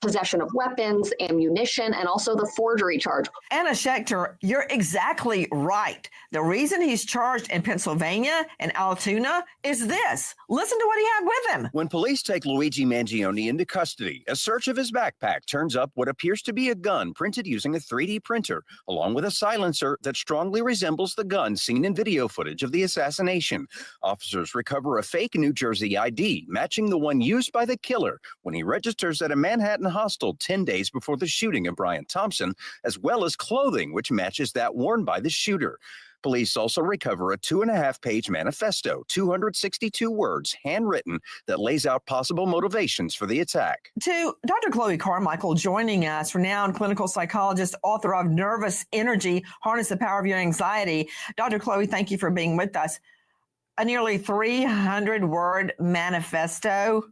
D: possession of weapons, ammunition, and also the forgery charge.
C: Anna Schechter, you're exactly right. The reason he's charged in Pennsylvania and Altoona is this. Listen to what he had with him.
P: When police take Luigi Mangione into custody, a search of his backpack turns up what appears to be a gun printed using a 3D printer, along with a silencer that strongly resembles the gun seen in video footage of the assassination. Officers recover a fake New Jersey ID, matching the one used by the killer when he registers at a Manhattan hostel 10 days before the shooting of Brian Thompson, as well as clothing which matches that worn by the shooter. Police also recover a 2.5-page manifesto, 262 words, handwritten, that lays out possible motivations for the attack.
C: To Dr. Chloe Carmichael joining us, renowned clinical psychologist, author of Nervous Energy, Harness the Power of Your Anxiety. Dr. Chloe, thank you for being with us. A nearly 300-word manifesto?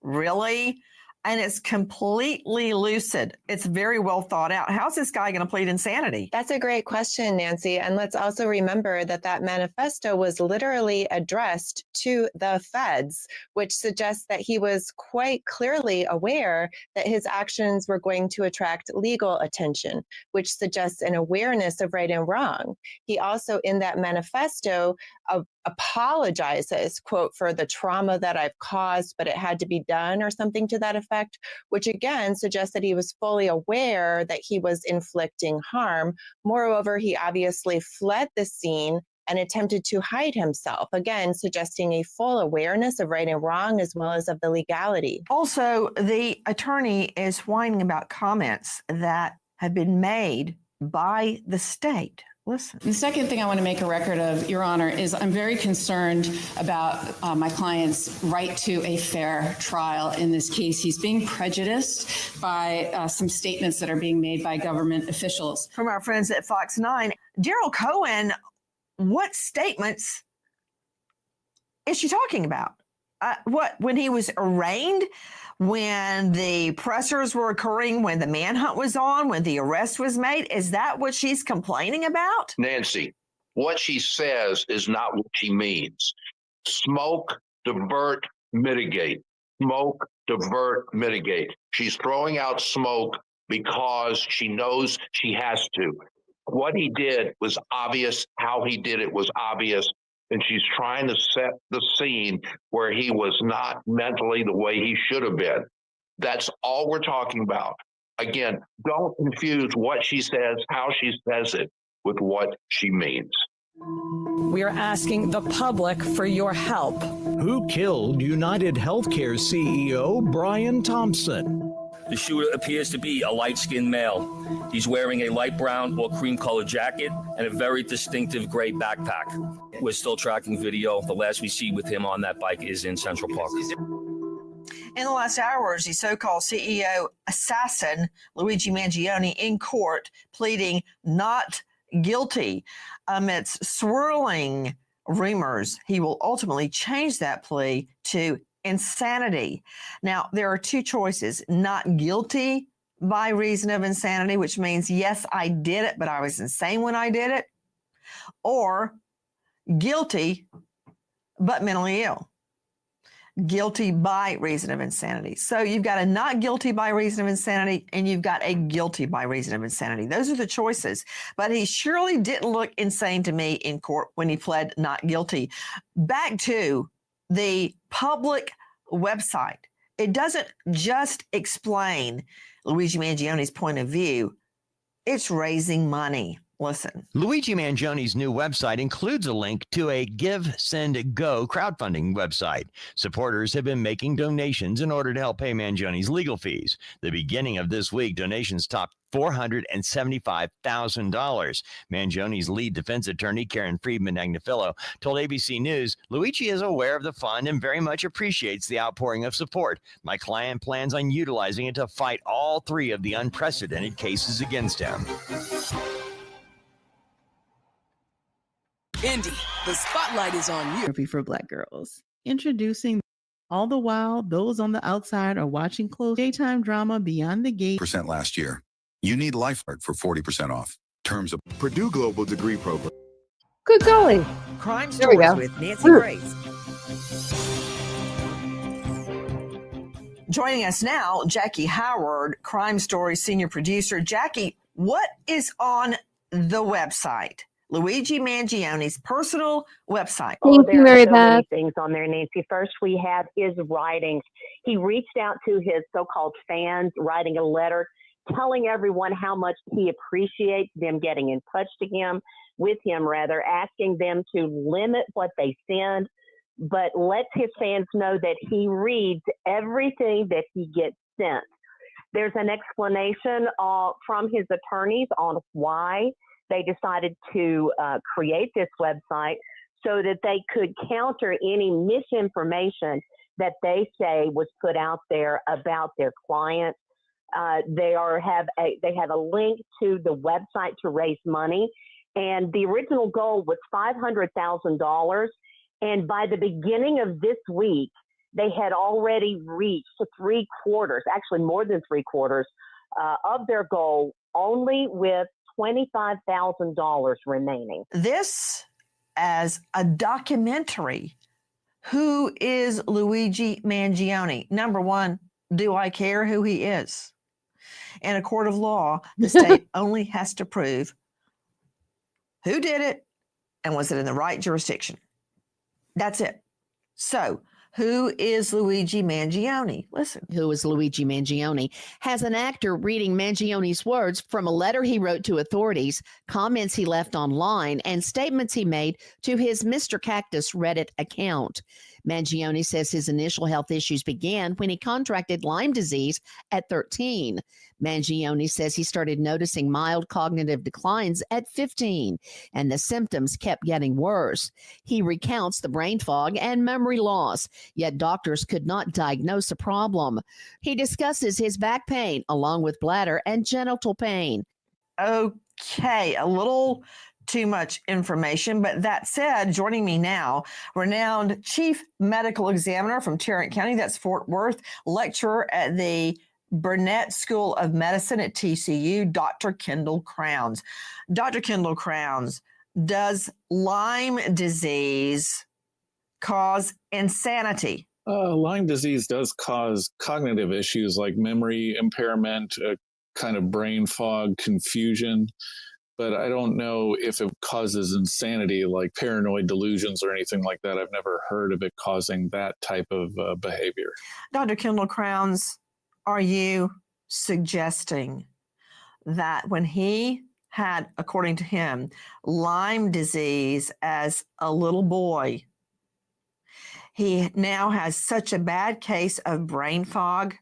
C: Really? And it's completely lucid. It's very well thought out. How's this guy going to plead insanity?
Q: That's a great question, Nancy. And let's also remember that that manifesto was literally addressed to the feds, which suggests that he was quite clearly aware that his actions were going to attract legal attention, which suggests an awareness of right and wrong. He also, in that manifesto, apologizes, quote, for the trauma that I've caused, but it had to be done, or something to that effect, which again suggests that he was fully aware that he was inflicting harm. Moreover, he obviously fled the scene and attempted to hide himself, again, suggesting a full awareness of right and wrong as well as of the legality.
C: Also, the attorney is whining about comments that have been made by the state. Listen.
J: The second thing I want to make a record of, Your Honor, is I'm very concerned about my client's right to a fair trial in this case. He's being prejudiced by some statements that are being made by government officials.
C: From our friends at Fox 9, Daryl Cohen, what statements is she talking about? When he was arraigned, when the pressers were occurring, when the manhunt was on, when the arrest was made? Is that what she's complaining about?
M: Nancy, what she says is not what she means. Smoke, divert, mitigate. Smoke, divert, mitigate. She's throwing out smoke because she knows she has to. What he did was obvious. How he did it was obvious. And she's trying to set the scene where he was not mentally the way he should have been. That's all we're talking about. Again, don't confuse what she says, how she says it, with what she means.
G: We are asking the public for your help.
F: Who killed United Healthcare CEO Brian Thompson?
O: The shooter appears to be a light-skinned male. He's wearing a light brown or cream-colored jacket and a very distinctive gray backpack. We're still tracking video. The last we see with him on that bike is in Central Park.
C: In the last hours, the so-called CEO assassin, Luigi Mangione, in court pleading not guilty. Amidst swirling rumors, he will ultimately change that plea to insanity. Now, there are two choices: not guilty by reason of insanity, which means, yes, I did it, but I was insane when I did it, or guilty, but mentally ill. Guilty by reason of insanity. So you've got a not guilty by reason of insanity, and you've got a guilty by reason of insanity. Those are the choices. But he surely didn't look insane to me in court when he pled not guilty. Back to the public website. It doesn't just explain Luigi Mangione's point of view. It's raising money. Listen.
R: Luigi Mangione's new website includes a link to a Give, Send, Go crowdfunding website. Supporters have been making donations in order to help pay Mangione's legal fees. The beginning of this week, donations topped $475,000. Mangione's lead defense attorney, Karen Friedman-Agnifilo, told ABC News, Luigi is aware of the fund and very much appreciates the outpouring of support. My client plans on utilizing it to fight all three of the unprecedented cases against him.
S: Indy, the spotlight is on you.
E: Therapy for Black girls. Introducing. All the while, those on the outside are watching close daytime drama Beyond the Gate.
L: % last year. You need Lifeguard for 40% off. Terms of Purdue Global Degree Program.
B: Good golly.
C: Crime
B: There we
C: Stories
B: go.
C: with Nancy Grace. Joining us now, Jackie Howard, Crime Stories senior producer. Jackie, what is on the website? Luigi Mangione's personal website.
T: Thank you, Mary Beth. There are so many things on there, Nancy. First, we have his writings. He reached out to his so-called fans, writing a letter, telling everyone how much he appreciates them getting in touch with him, asking them to limit what they send, but lets his fans know that he reads everything that he gets sent. There's an explanation from his attorneys on why they decided to create this website so that they could counter any misinformation that they say was put out there about their clients. They have a link to the website to raise money, and the original goal was $500,000. And by the beginning of this week, they had already reached 3/4, actually more than 3/4 of their goal, only with $25,000 remaining.
C: This as a documentary. Who is Luigi Mangione? Number one, do I care who he is? In a court of law, the state only has to prove who did it and was it in the right jurisdiction. That's it. So, who is Luigi Mangione? Listen.
U: Who is Luigi Mangione? Has an actor reading Mangione's words from a letter he wrote to authorities, comments he left online, and statements he made to his Mr. Cactus Reddit account. Mangione says his initial health issues began when he contracted Lyme disease at 13. Mangione says he started noticing mild cognitive declines at 15, and the symptoms kept getting worse. He recounts the brain fog and memory loss, yet doctors could not diagnose a problem. He discusses his back pain along with bladder and genital pain.
C: Okay, a little too much information, but that said, joining me now, renowned chief medical examiner from Tarrant County, that's Fort Worth, lecturer at the Burnett School of Medicine at TCU, Dr. Kendall Crowns. Dr. Kendall Crowns, does Lyme disease cause insanity?
V: Lyme disease does cause cognitive issues like memory impairment, kind of brain fog, confusion. But I don't know if it causes insanity like paranoid delusions or anything like that. I've never heard of it causing that type of behavior.
C: Dr. Kendall Crowns, are you suggesting that when he had, according to him, Lyme disease as a little boy, he now has such a bad case of brain fog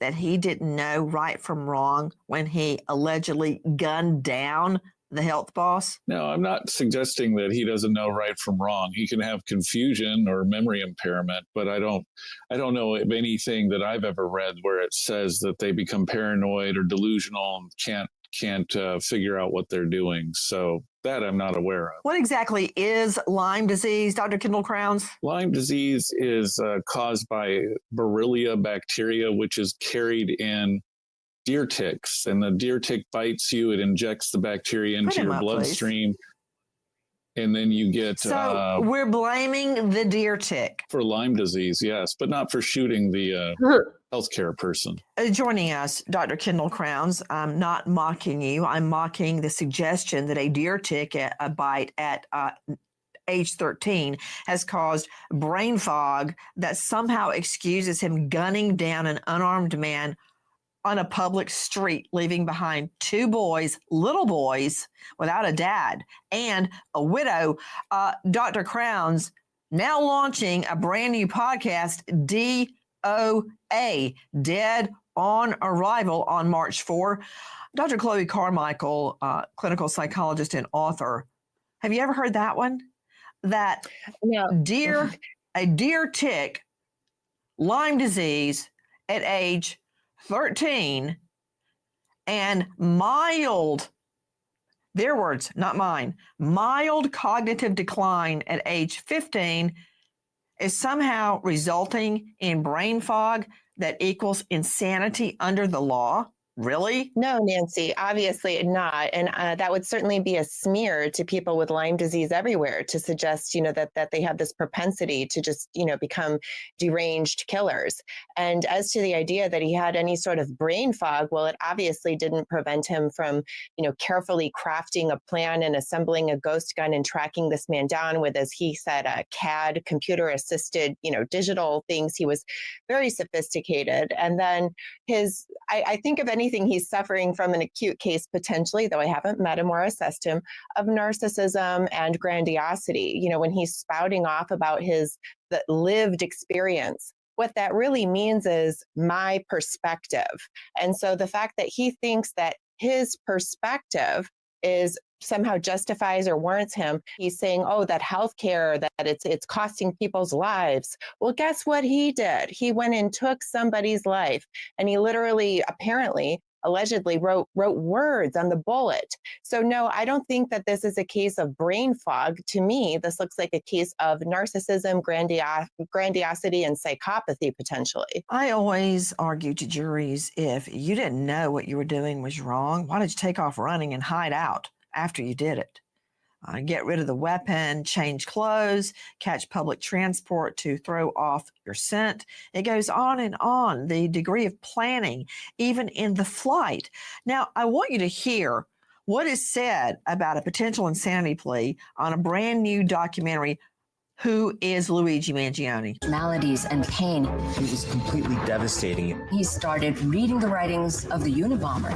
C: that he didn't know right from wrong when he allegedly gunned down the health boss?
V: No, I'm not suggesting that he doesn't know right from wrong. He can have confusion or memory impairment, but I don't know of anything that I've ever read where it says that they become paranoid or delusional and can't figure out what they're doing. So that I'm not aware of.
C: What exactly is Lyme disease, Dr. Kendall Crowns?
V: Lyme disease is caused by Borrelia bacteria, which is carried in deer ticks. And the deer tick bites you, it injects the bacteria into your bloodstream. And then you get...
C: So we're blaming the deer tick.
V: For Lyme disease, yes, but not for shooting the healthcare person.
C: Joining us, Dr. Kendall Crowns. I'm not mocking you. I'm mocking the suggestion that a deer tick bite at age 13 has caused brain fog that somehow excuses him gunning down an unarmed man on a public street, leaving behind two boys, little boys, without a dad and a widow. Dr. Crowns now launching a brand new podcast, DOA, Dead on Arrival, on March 4. Dr. Chloe Carmichael, clinical psychologist and author. Have you ever heard that one? That a deer tick, Lyme disease at age 13 and mild, their words, not mine, mild cognitive decline at age 15 is somehow resulting in brain fog that equals insanity under the law? Really?
Q: No, Nancy, obviously not. And that would certainly be a smear to people with Lyme disease everywhere to suggest, that they have this propensity to just, become deranged killers. And as to the idea that he had any sort of brain fog, well, it obviously didn't prevent him from, carefully crafting a plan and assembling a ghost gun and tracking this man down with, as he said, a CAD, computer assisted, digital things. He was very sophisticated. And then I think of anything he's suffering from an acute case potentially, though I haven't met him or assessed him, of narcissism and grandiosity. When he's spouting off about the lived experience, what that really means is my perspective. And so the fact that he thinks that his perspective is somehow justifies or warrants him. He's saying, oh, that healthcare, that it's costing people's lives. Well, guess what he did? He went and took somebody's life, and he literally, apparently, allegedly wrote words on the bullet. So no, I don't think that this is a case of brain fog. To me, this looks like a case of narcissism, grandiosity, and psychopathy, potentially.
C: I always argue to juries, if you didn't know what you were doing was wrong, why did you take off running and hide out after you did it? Get rid of the weapon, change clothes, catch public transport to throw off your scent. It goes on and on, the degree of planning, even in the flight. Now, I want you to hear what is said about a potential insanity plea on a brand new documentary, Who is Luigi Mangione?
A: Maladies and pain.
H: It was completely devastating.
A: He started reading the writings of the Unabomber.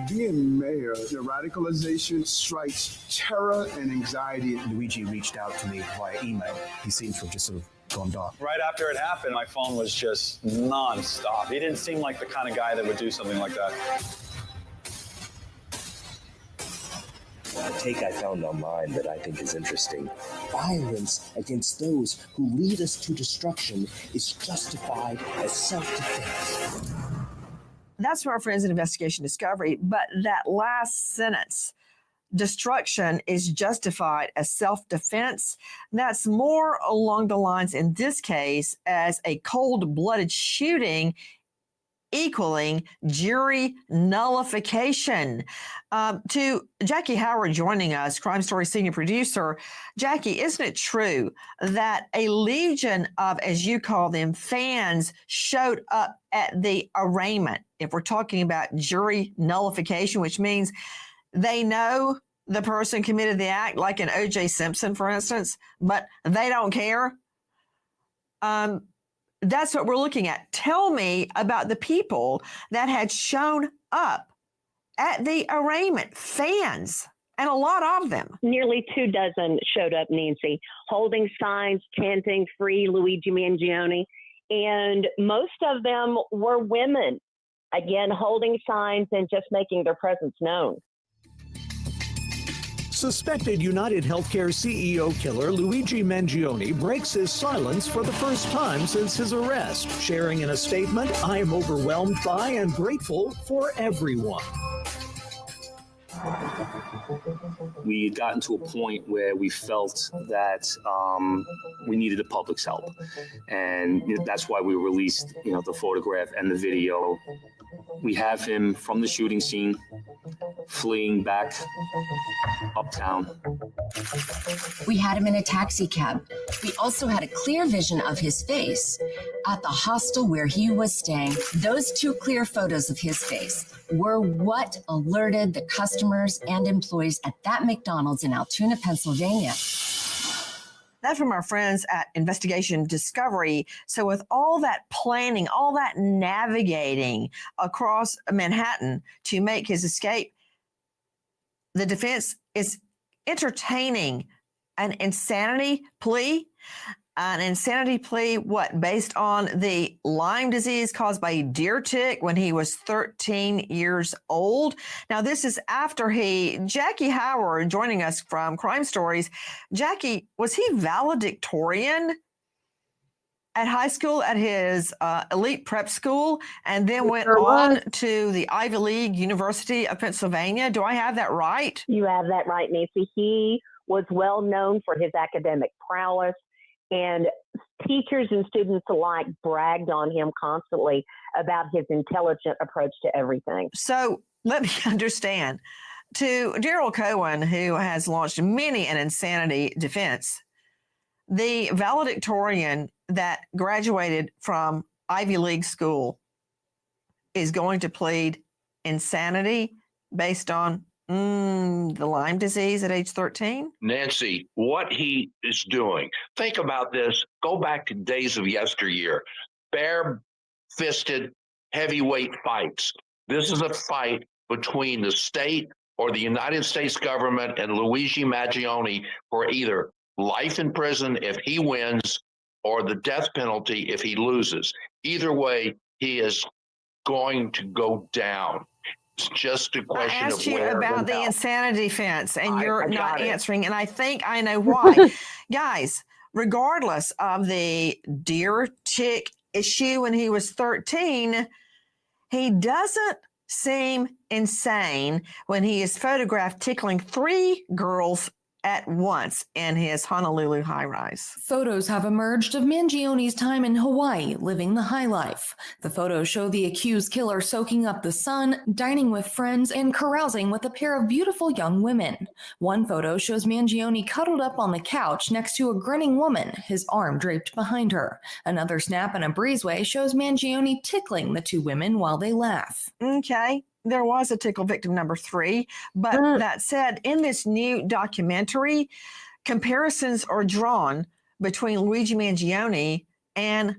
W: Being mayor, the radicalization strikes terror and anxiety.
H: Luigi reached out to me via email. He seems to have just sort of gone dark.
X: Right after it happened, my phone was just nonstop. He didn't seem like the kind of guy that would do something like that.
H: A take I found online that I think is interesting. Violence against those who lead us to destruction is justified as self-defense.
C: That's from our friends at Investigation Discovery, but that last sentence, destruction is justified as self-defense, that's more along the lines in this case as a cold-blooded shooting equaling jury nullification. To Jackie Howard joining us, Crime Story senior producer. Jackie, isn't it true that a legion of, as you call them, fans showed up at the arraignment? If we're talking about jury nullification, which means they know the person committed the act, like in O.J. Simpson, for instance, but they don't care. That's what we're looking at. Tell me about the people that had shown up at the arraignment, fans, and a lot of them.
T: Nearly 24 showed up, Nancy, holding signs, chanting "Free Luigi Mangione," and most of them were women, again, holding signs and just making their presence known.
F: Suspected United Healthcare CEO killer Luigi Mangione breaks his silence for the first time since his arrest, sharing in a statement, "I am overwhelmed by and grateful for everyone."
O: We had gotten to a point where we felt that we needed the public's help. And that's why we released, the photograph and the video. We have him from the shooting scene, fleeing back uptown.
A: We had him in a taxi cab. We also had a clear vision of his face at the hostel where he was staying. Those two clear photos of his face were what alerted the customers and employees at that McDonald's in Altoona, Pennsylvania.
C: That's from our friends at Investigation Discovery. So with all that planning, all that navigating across Manhattan to make his escape, the defense is entertaining an insanity plea. An insanity plea, based on the Lyme disease caused by a deer tick when he was 13 years old. Now, this is after Jackie Howard joining us from Crime Stories. Jackie, was he valedictorian at high school at his elite prep school and then went on to the Ivy League University of Pennsylvania? Do I have that right?
T: You have that right, Nancy. He was well known for his academic prowess, and teachers and students alike bragged on him constantly about his intelligent approach to everything.
C: So let me understand. To Daryl Cohen, who has launched many an insanity defense, the valedictorian that graduated from Ivy League school is going to plead insanity based on the Lyme disease at age 13?
M: Nancy, what he is doing, think about this. Go back to days of yesteryear. Bare-fisted, heavyweight fights. This is a fight between the state or the United States government and Luigi Mangione for either life in prison if he wins or the death penalty if he loses. Either way, he is going to go down. It's just a
C: I
M: question of
C: asked you
M: where
C: about
M: and
C: the
M: how.
C: insanity fence, and you're
M: I
C: not
M: got it.
C: answering. And I think I know why. Guys, regardless of the deer tick issue when he was 13, he doesn't seem insane when he is photographed tickling 3 girls at once in his Honolulu high-rise.
D: Photos have emerged of Mangione's time in Hawaii, living the high life. The photos show the accused killer soaking up the sun, dining with friends, and carousing with a pair of beautiful young women. One photo shows Mangione cuddled up on the couch next to a grinning woman, his arm draped behind her. Another snap in a breezeway shows Mangione tickling the 2 women while they laugh.
C: Okay. There was a tickle victim number 3. But that said, in this new documentary, comparisons are drawn between Luigi Mangione and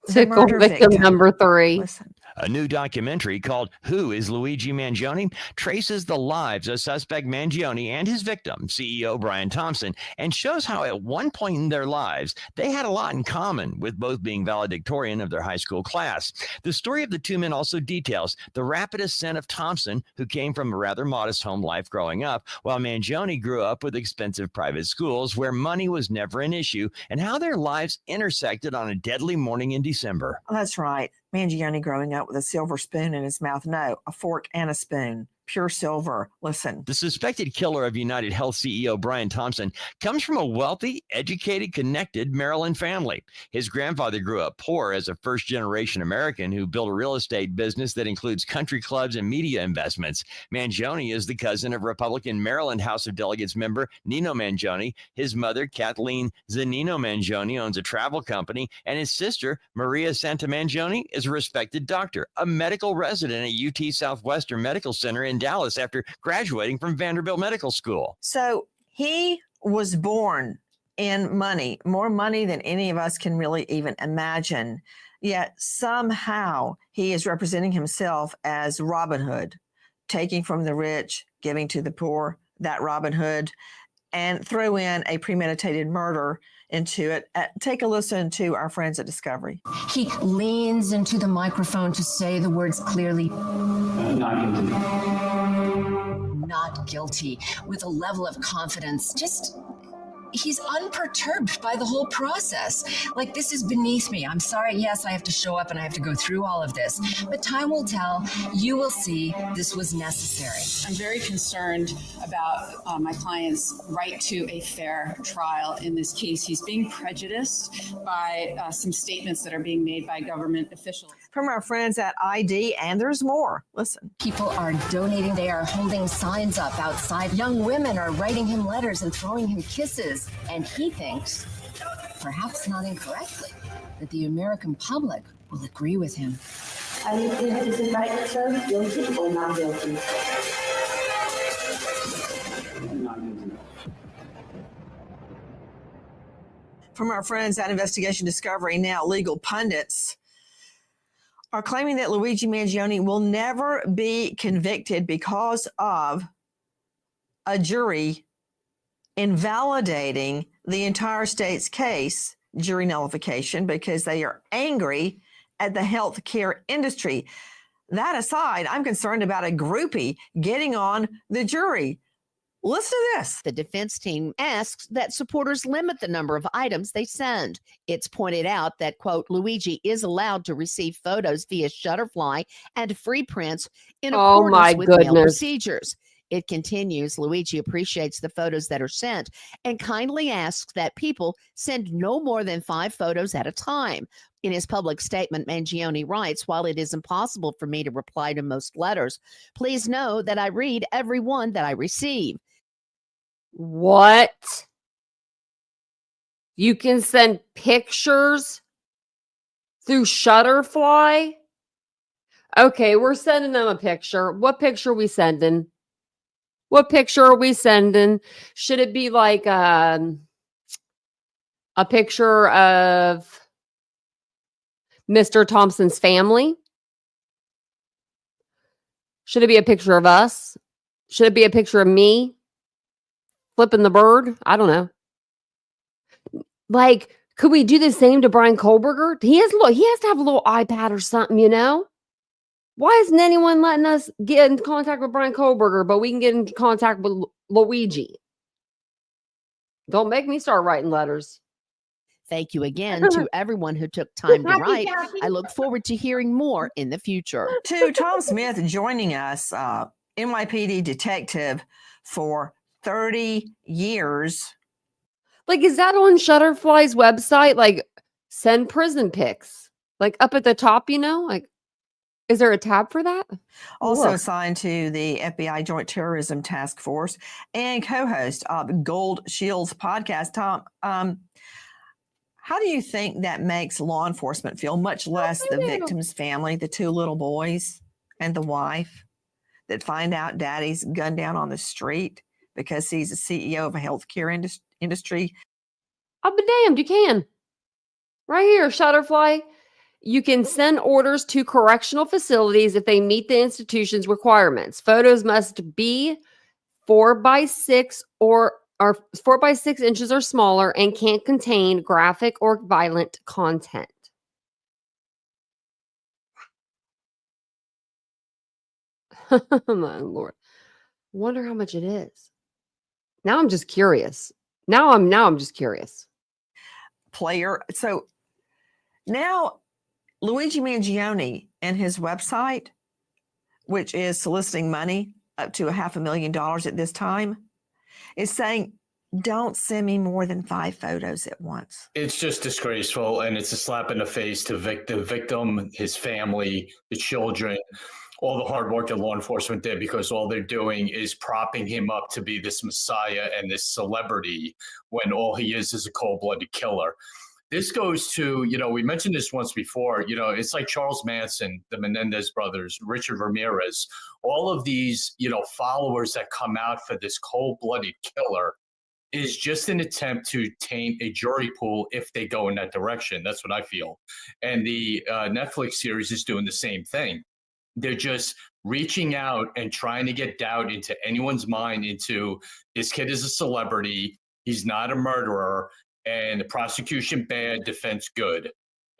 C: the
B: Tickle
C: murder
B: victim
C: victim.
B: number 3.
C: Listen.
R: A new documentary called Who is Luigi Mangione traces the lives of suspect Mangione and his victim, CEO Brian Thompson, and shows how at one point in their lives, they had a lot in common, with both being valedictorian of their high school class. The story of the 2 men also details the rapid ascent of Thompson, who came from a rather modest home life growing up, while Mangione grew up with expensive private schools where money was never an issue, and how their lives intersected on a deadly morning in December.
C: That's right. Mangione growing up with a silver spoon in his mouth. No, a fork and a spoon. Pure silver. Listen.
R: The suspected killer of United Health CEO Brian Thompson comes from a wealthy, educated, connected Maryland family. His grandfather grew up poor as a first-generation American who built a real estate business that includes country clubs and media investments. Mangione is the cousin of Republican Maryland House of Delegates member Nino Mangione. His mother, Kathleen Zanino Mangione, owns a travel company, and his sister, Maria Santamangione, is a respected doctor, a medical resident at UT Southwestern Medical Center in Dallas after graduating from Vanderbilt Medical School.
C: So he was born in money, more money than any of us can really even imagine. Yet somehow he is representing himself as Robin Hood, taking from the rich, giving to the poor, that Robin Hood, and throw in a premeditated murder into it. Take a listen to our friends at Discovery.
A: He leans into the microphone to say the words clearly.
I: Not guilty.
A: Not guilty, with a level of confidence. He's unperturbed by the whole process. Like, this is beneath me. I'm sorry. Yes, I have to show up and I have to go through all of this. But time will tell. You will see this was necessary.
J: I'm very concerned about my client's right to a fair trial in this case. He's being prejudiced by some statements that are being made by government officials.
C: From our friends at ID, and there's more. Listen.
A: People are donating. They are holding signs up outside. Young women are writing him letters and throwing him kisses. And he thinks, perhaps not incorrectly, that the American public will agree with him.
I: And you plead his indictment, sir, guilty or not guilty? Not guilty.
C: From our friends at Investigation Discovery, now legal pundits are claiming that Luigi Mangione will never be convicted because of a jury invalidating the entire state's case, jury nullification, because they are angry at the healthcare industry. That aside, I'm concerned about a groupie getting on the jury. Listen to this.
U: The defense team asks that supporters limit the number of items they send. It's pointed out that, quote, Luigi is allowed to receive photos via Shutterfly and free prints in accordance with mail procedures. It continues, Luigi appreciates the photos that are sent and kindly asks that people send no more than 5 photos at a time. In his public statement, Mangione writes, while it is impossible for me to reply to most letters, please know that I read every one that I receive.
B: What? You can send pictures through Shutterfly? Okay, we're sending them a picture. What picture are we sending? What picture are we sending? Should it be like a picture of Mr. Thompson's family? Should it be a picture of us? Should it be a picture of me flipping the bird? I don't know. Like, could we do the same to Brian Kohlberger? He has to have a little iPad or something, you know? Why isn't anyone letting us get in contact with Brian Kohlberger, but we can get in contact with Luigi? Don't make me start writing letters.
U: Thank you again to everyone who took time to write. I look forward to hearing more in the future.
C: To Tom Smith joining us, NYPD detective for 30 years.
B: Like, is that on Shutterfly's website? Like, send prison pics. Like, up at the top, Like, is there a tab for that?
C: Also assigned to the FBI Joint Terrorism Task Force and co-host of Gold Shields podcast. Tom, how do you think that makes law enforcement feel, much less the victim's family, the two little boys and the wife that find out daddy's gunned down on the street because he's a CEO of a healthcare industry?
B: I'll be damned, you can. Right here, Shutterfly. You can send orders to correctional facilities if they meet the institution's requirements. Photos must be 4x6 or 4x6 inches or smaller and can't contain graphic or violent content. My Lord. Wonder how much it is. Now I'm just curious. Now I'm just curious.
C: Player. So now Luigi Mangione and his website, which is soliciting money up to $500,000 at this time, is saying, don't send me more than 5 photos at once.
G: It's just disgraceful, and it's a slap in the face to the victim, his family, the children, all the hard work that law enforcement did, because all they're doing is propping him up to be this messiah and this celebrity when all he is a cold-blooded killer. This goes to, we mentioned this once before, it's like Charles Manson, the Menendez brothers, Richard Ramirez, all of these, followers that come out for this cold-blooded killer is just an attempt to taint a jury pool if they go in that direction. That's what I feel. And the Netflix series is doing the same thing. They're just reaching out and trying to get doubt into anyone's mind into this kid is a celebrity. He's not a murderer. And the prosecution bad, defense good.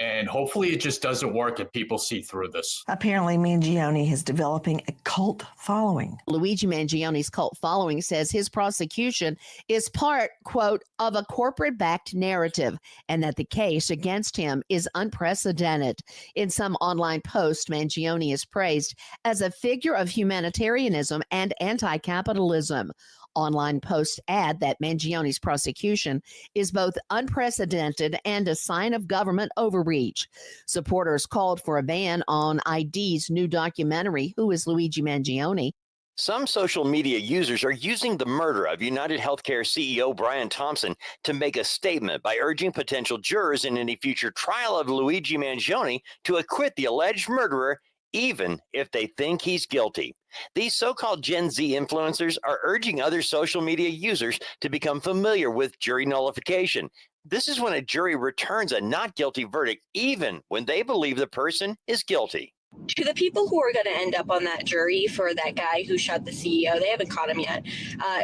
G: And hopefully it just doesn't work and people see through this.
C: Apparently, Mangione is developing a cult following.
U: Luigi Mangione's cult following says his prosecution is part, quote, of a corporate-backed narrative, and that the case against him is unprecedented. In some online post, Mangione is praised as a figure of humanitarianism and anti-capitalism. Online posts add that Mangione's prosecution is both unprecedented and a sign of government overreach. Supporters called for a ban on ID's new documentary, Who is Luigi Mangione?
R: Some social media users are using the murder of United Healthcare CEO Brian Thompson to make a statement by urging potential jurors in any future trial of Luigi Mangione to acquit the alleged murderer, even if they think he's guilty. These so-called Gen Z influencers are urging other social media users to become familiar with jury nullification. This is when a jury returns a not guilty verdict, even when they believe the person is guilty.
K: To the people who are going to end up on that jury for that guy who shot the CEO, they haven't caught him yet.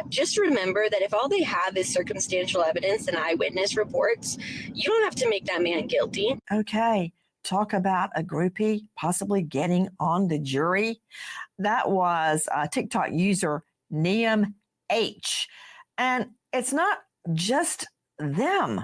K: Just remember that if all they have is circumstantial evidence and eyewitness reports, you don't have to make that man guilty.
C: Okay. Talk about a groupie possibly getting on the jury. That was TikTok user Neum H. And it's not just them.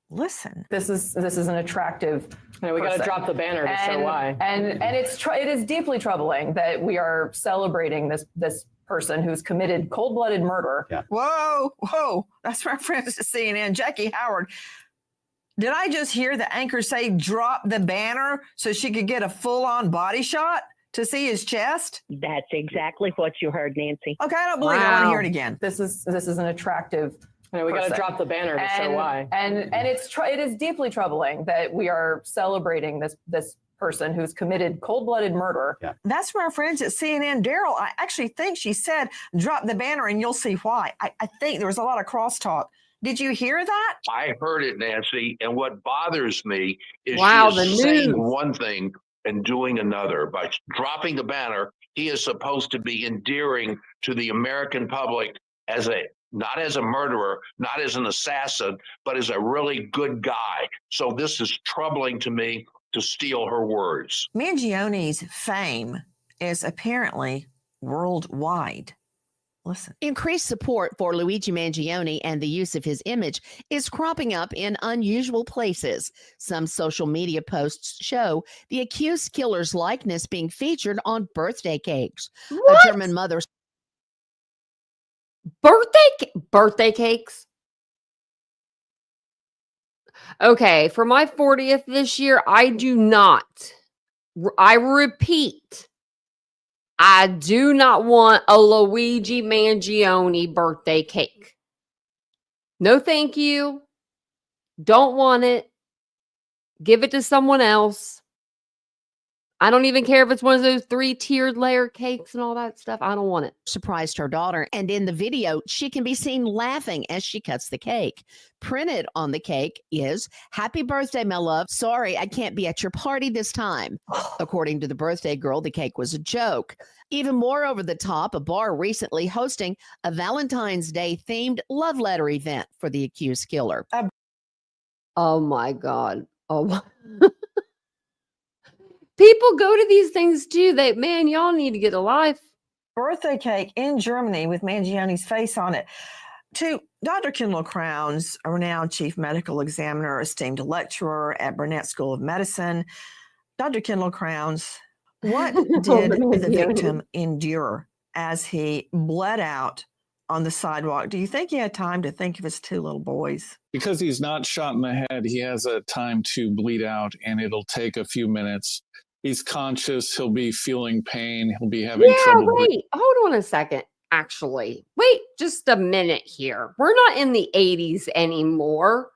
C: Listen.
N: This is an attractive.
P: We got to drop the banner to show why.
N: And it is deeply troubling that we are celebrating this person who's committed cold-blooded murder.
C: Yeah. Whoa. That's reference to CNN. Jackie Howard. Did I just hear the anchor say drop the banner so she could get a full-on body shot to see his chest?
T: That's exactly what you heard, Nancy.
C: Okay, I don't believe it. I want to hear it again.
N: This is an attractive.
P: We got to drop the banner to show why.
N: And it is deeply troubling that we are celebrating this person who's committed cold-blooded murder.
C: Yeah. That's from our friends at CNN. Daryl, I actually think she said drop the banner and you'll see why. I think there was a lot of crosstalk. Did you hear that?
M: I heard it, Nancy. And what bothers me is
B: she
M: is saying one thing and doing another. By dropping the banner, he is supposed to be endearing to the American public as not as a murderer, not as an assassin, but as a really good guy. So this is troubling to me. to steal her words.
C: Mangione's fame is apparently worldwide. Listen.
U: Increased support for Luigi Mangione and the use of his image is cropping up in unusual places. Some social media posts show the accused killer's likeness being featured on birthday cakes.
B: What?
U: A German mother's
B: birthday cakes. Okay, for my 40th this year, I repeat, I do not want a Luigi Mangione birthday cake. No, thank you. Don't want it. Give it to someone else. I don't even care if it's one of those 3-tiered layer cakes and all that stuff. I don't want it.
U: Surprised her daughter, and in the video, she can be seen laughing as she cuts the cake. Printed on the cake is, "Happy birthday, my love. Sorry, I can't be at your party this time." According to the birthday girl, the cake was a joke. Even more over the top, a bar recently hosting a Valentine's Day themed love letter event for the accused killer.
B: Oh my God. Oh, people go to these things too. Man, y'all need to get a life.
C: Birthday cake in Germany with Mangione's face on it. To Dr. Kendall Crowns, a renowned chief medical examiner, esteemed lecturer at Burnett School of Medicine. Dr. Kendall Crowns, what did the victim endure as he bled out on the sidewalk? Do you think he had time to think of his 2 little boys?
X: Because he's not shot in the head, he has a time to bleed out, and it'll take a few minutes. He's conscious. He'll be feeling pain. He'll be having trouble.
B: Wait, hold on a second. Actually, wait just a minute here. We're not in the 80s anymore.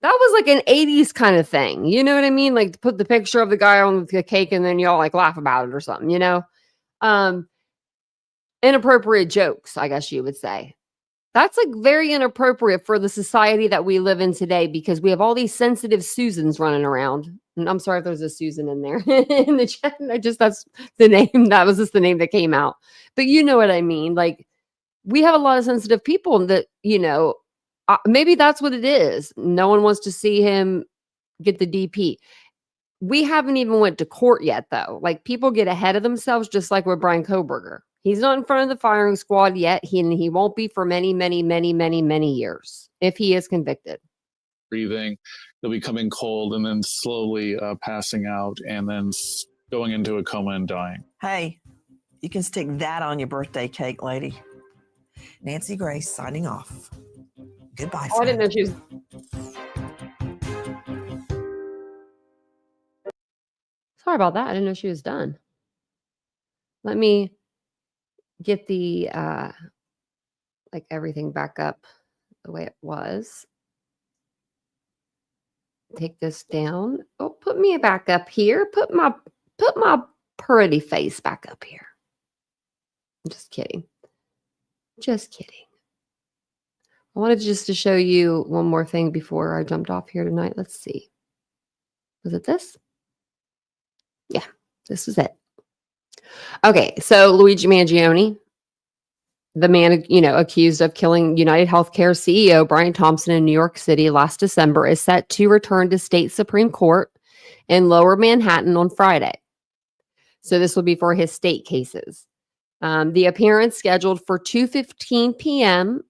B: That was like an 80s kind of thing. You know what I mean? Like put the picture of the guy on the cake and then y'all like laugh about it or something, you know? Inappropriate jokes, I guess you would say. That's like very inappropriate for the society that we live in today because we have all these sensitive Susans running around. And I'm sorry if there's a Susan in there in the chat. That's the name. That was just the name that came out. But you know what I mean? Like we have a lot of sensitive people that, you know, maybe that's what it is. No one wants to see him get the DP. We haven't even went to court yet, though. Like people get ahead of themselves, just like with Brian Kohberger. He's not in front of the firing squad yet. He won't be for many, many, many, many, many years if he is convicted.
X: Breathing, they'll be coming cold and then slowly passing out and then going into a coma and dying.
C: Hey, you can stick that on your birthday cake, lady. Nancy Grace signing off. Goodbye.
B: Oh, I didn't know she was. Sorry about that. I didn't know she was done. Let me get the like everything back up the way it was. Take this down. Oh, put me back up here. Put my pretty face back up here. I'm just kidding. Just kidding. I wanted just to show you one more thing before I jumped off here tonight. Let's see. Was it this? Yeah, this was it. Okay, so Luigi Mangione, the man, you know, accused of killing United Healthcare CEO Brian Thompson in New York City last December, is set to return to state Supreme Court in Lower Manhattan on Friday. So this will be for his state cases. The appearance scheduled for 2:15 p.m.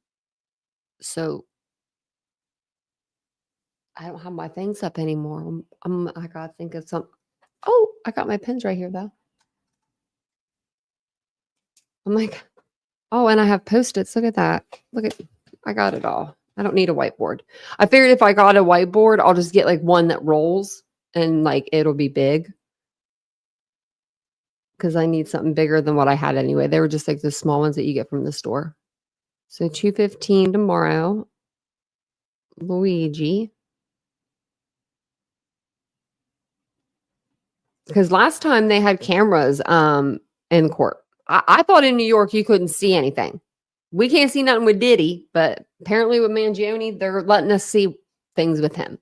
B: So I don't have my things up anymore. I gotta think of some. Oh, I got my pens right here though. I'm like, oh, and I have Post-its. Look at that. I got it all. I don't need a whiteboard. I figured if I got a whiteboard, I'll just get like one that rolls and like it'll be big. Because I need something bigger than what I had anyway. They were just like the small ones that you get from the store. So 2:15 tomorrow. Luigi. Because last time they had cameras in court. I thought in New York you couldn't see anything. We can't see nothing with Diddy, but apparently with Mangione, they're letting us see things with him.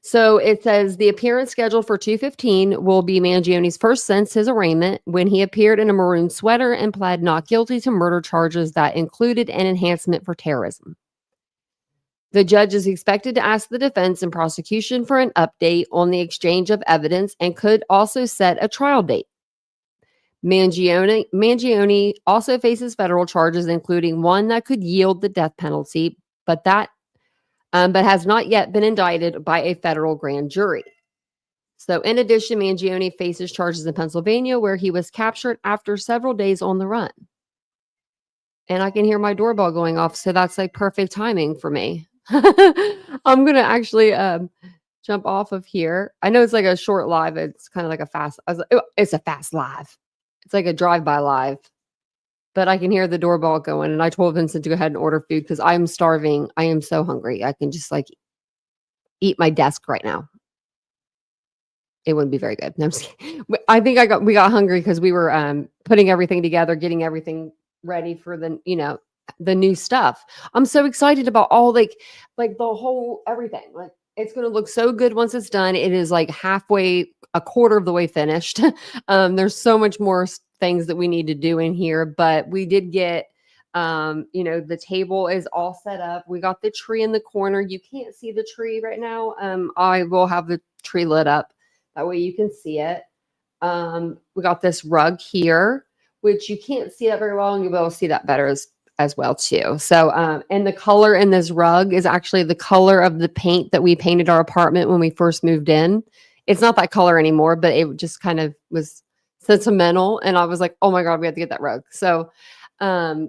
B: So it says the appearance scheduled for 2:15 will be Mangione's first since his arraignment when he appeared in a maroon sweater and pled not guilty to murder charges that included an enhancement for terrorism. The judge is expected to ask the defense and prosecution for an update on the exchange of evidence and could also set a trial date. Mangione also faces federal charges, including one that could yield the death penalty, but has not yet been indicted by a federal grand jury. So in addition, Mangione faces charges in Pennsylvania, where he was captured after several days on the run. And I can hear my doorbell going off, so that's like perfect timing for me. I'm going to actually jump off of here. I know it's like a short live. It's kind of like it's a fast live. It's like a drive-by live. But I can hear the doorbell going, and I told Vincent to go ahead and order food because I'm starving. I am so hungry. I can just like eat my desk right now. It wouldn't be very good. No, I'm just kidding. I think we got hungry because we were putting everything together, getting everything ready for the new stuff. I'm so excited about all like the whole everything. Like it's going to look so good once it's done. It is like a quarter of the way finished. There's so much more things that we need to do in here, but we did get the table is all set up. We got the tree in the corner. You can't see the tree right now. I will have the tree lit up. That way you can see it. We got this rug here, which you can't see that very well, and you'll be able to see that better as well too. So, and the color in this rug is actually the color of the paint that we painted our apartment when we first moved in. It's not that color anymore, but it just kind of was sentimental. And I was like, oh my God, we have to get that rug. So, got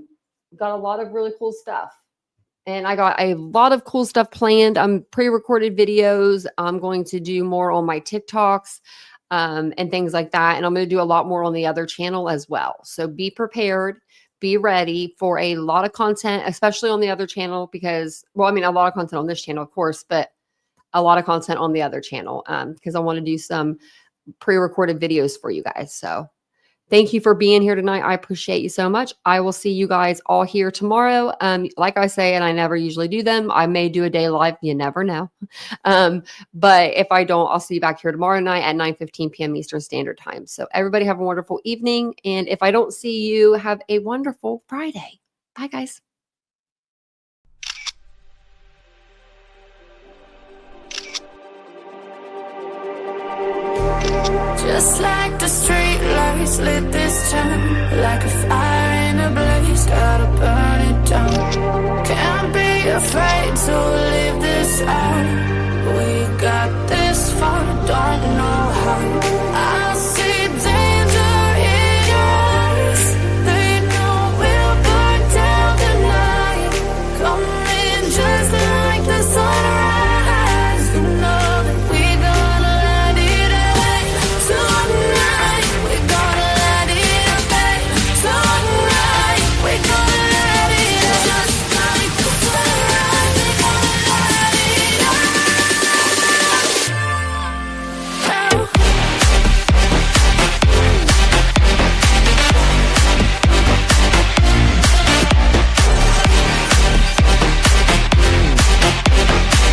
B: a lot of really cool stuff. And I got a lot of cool stuff planned. Pre-recorded videos. I'm going to do more on my TikToks. And things like that. And I'm going to do a lot more on the other channel as well. So be prepared, be ready for a lot of content, especially on the other channel because, a lot of content on this channel, of course, but a lot of content on the other channel because I want to do some pre-recorded videos for you guys. So thank you for being here tonight. I appreciate you so much. I will see you guys all here tomorrow. Like I say, and I never usually do them. I may do a day live. You never know. But if I don't, I'll see you back here tomorrow night at 9:15 p.m. Eastern Standard Time. So everybody have a wonderful evening. And if I don't see you, have a wonderful Friday. Bye, guys.
E: Just like the street lights lit this town like a fire.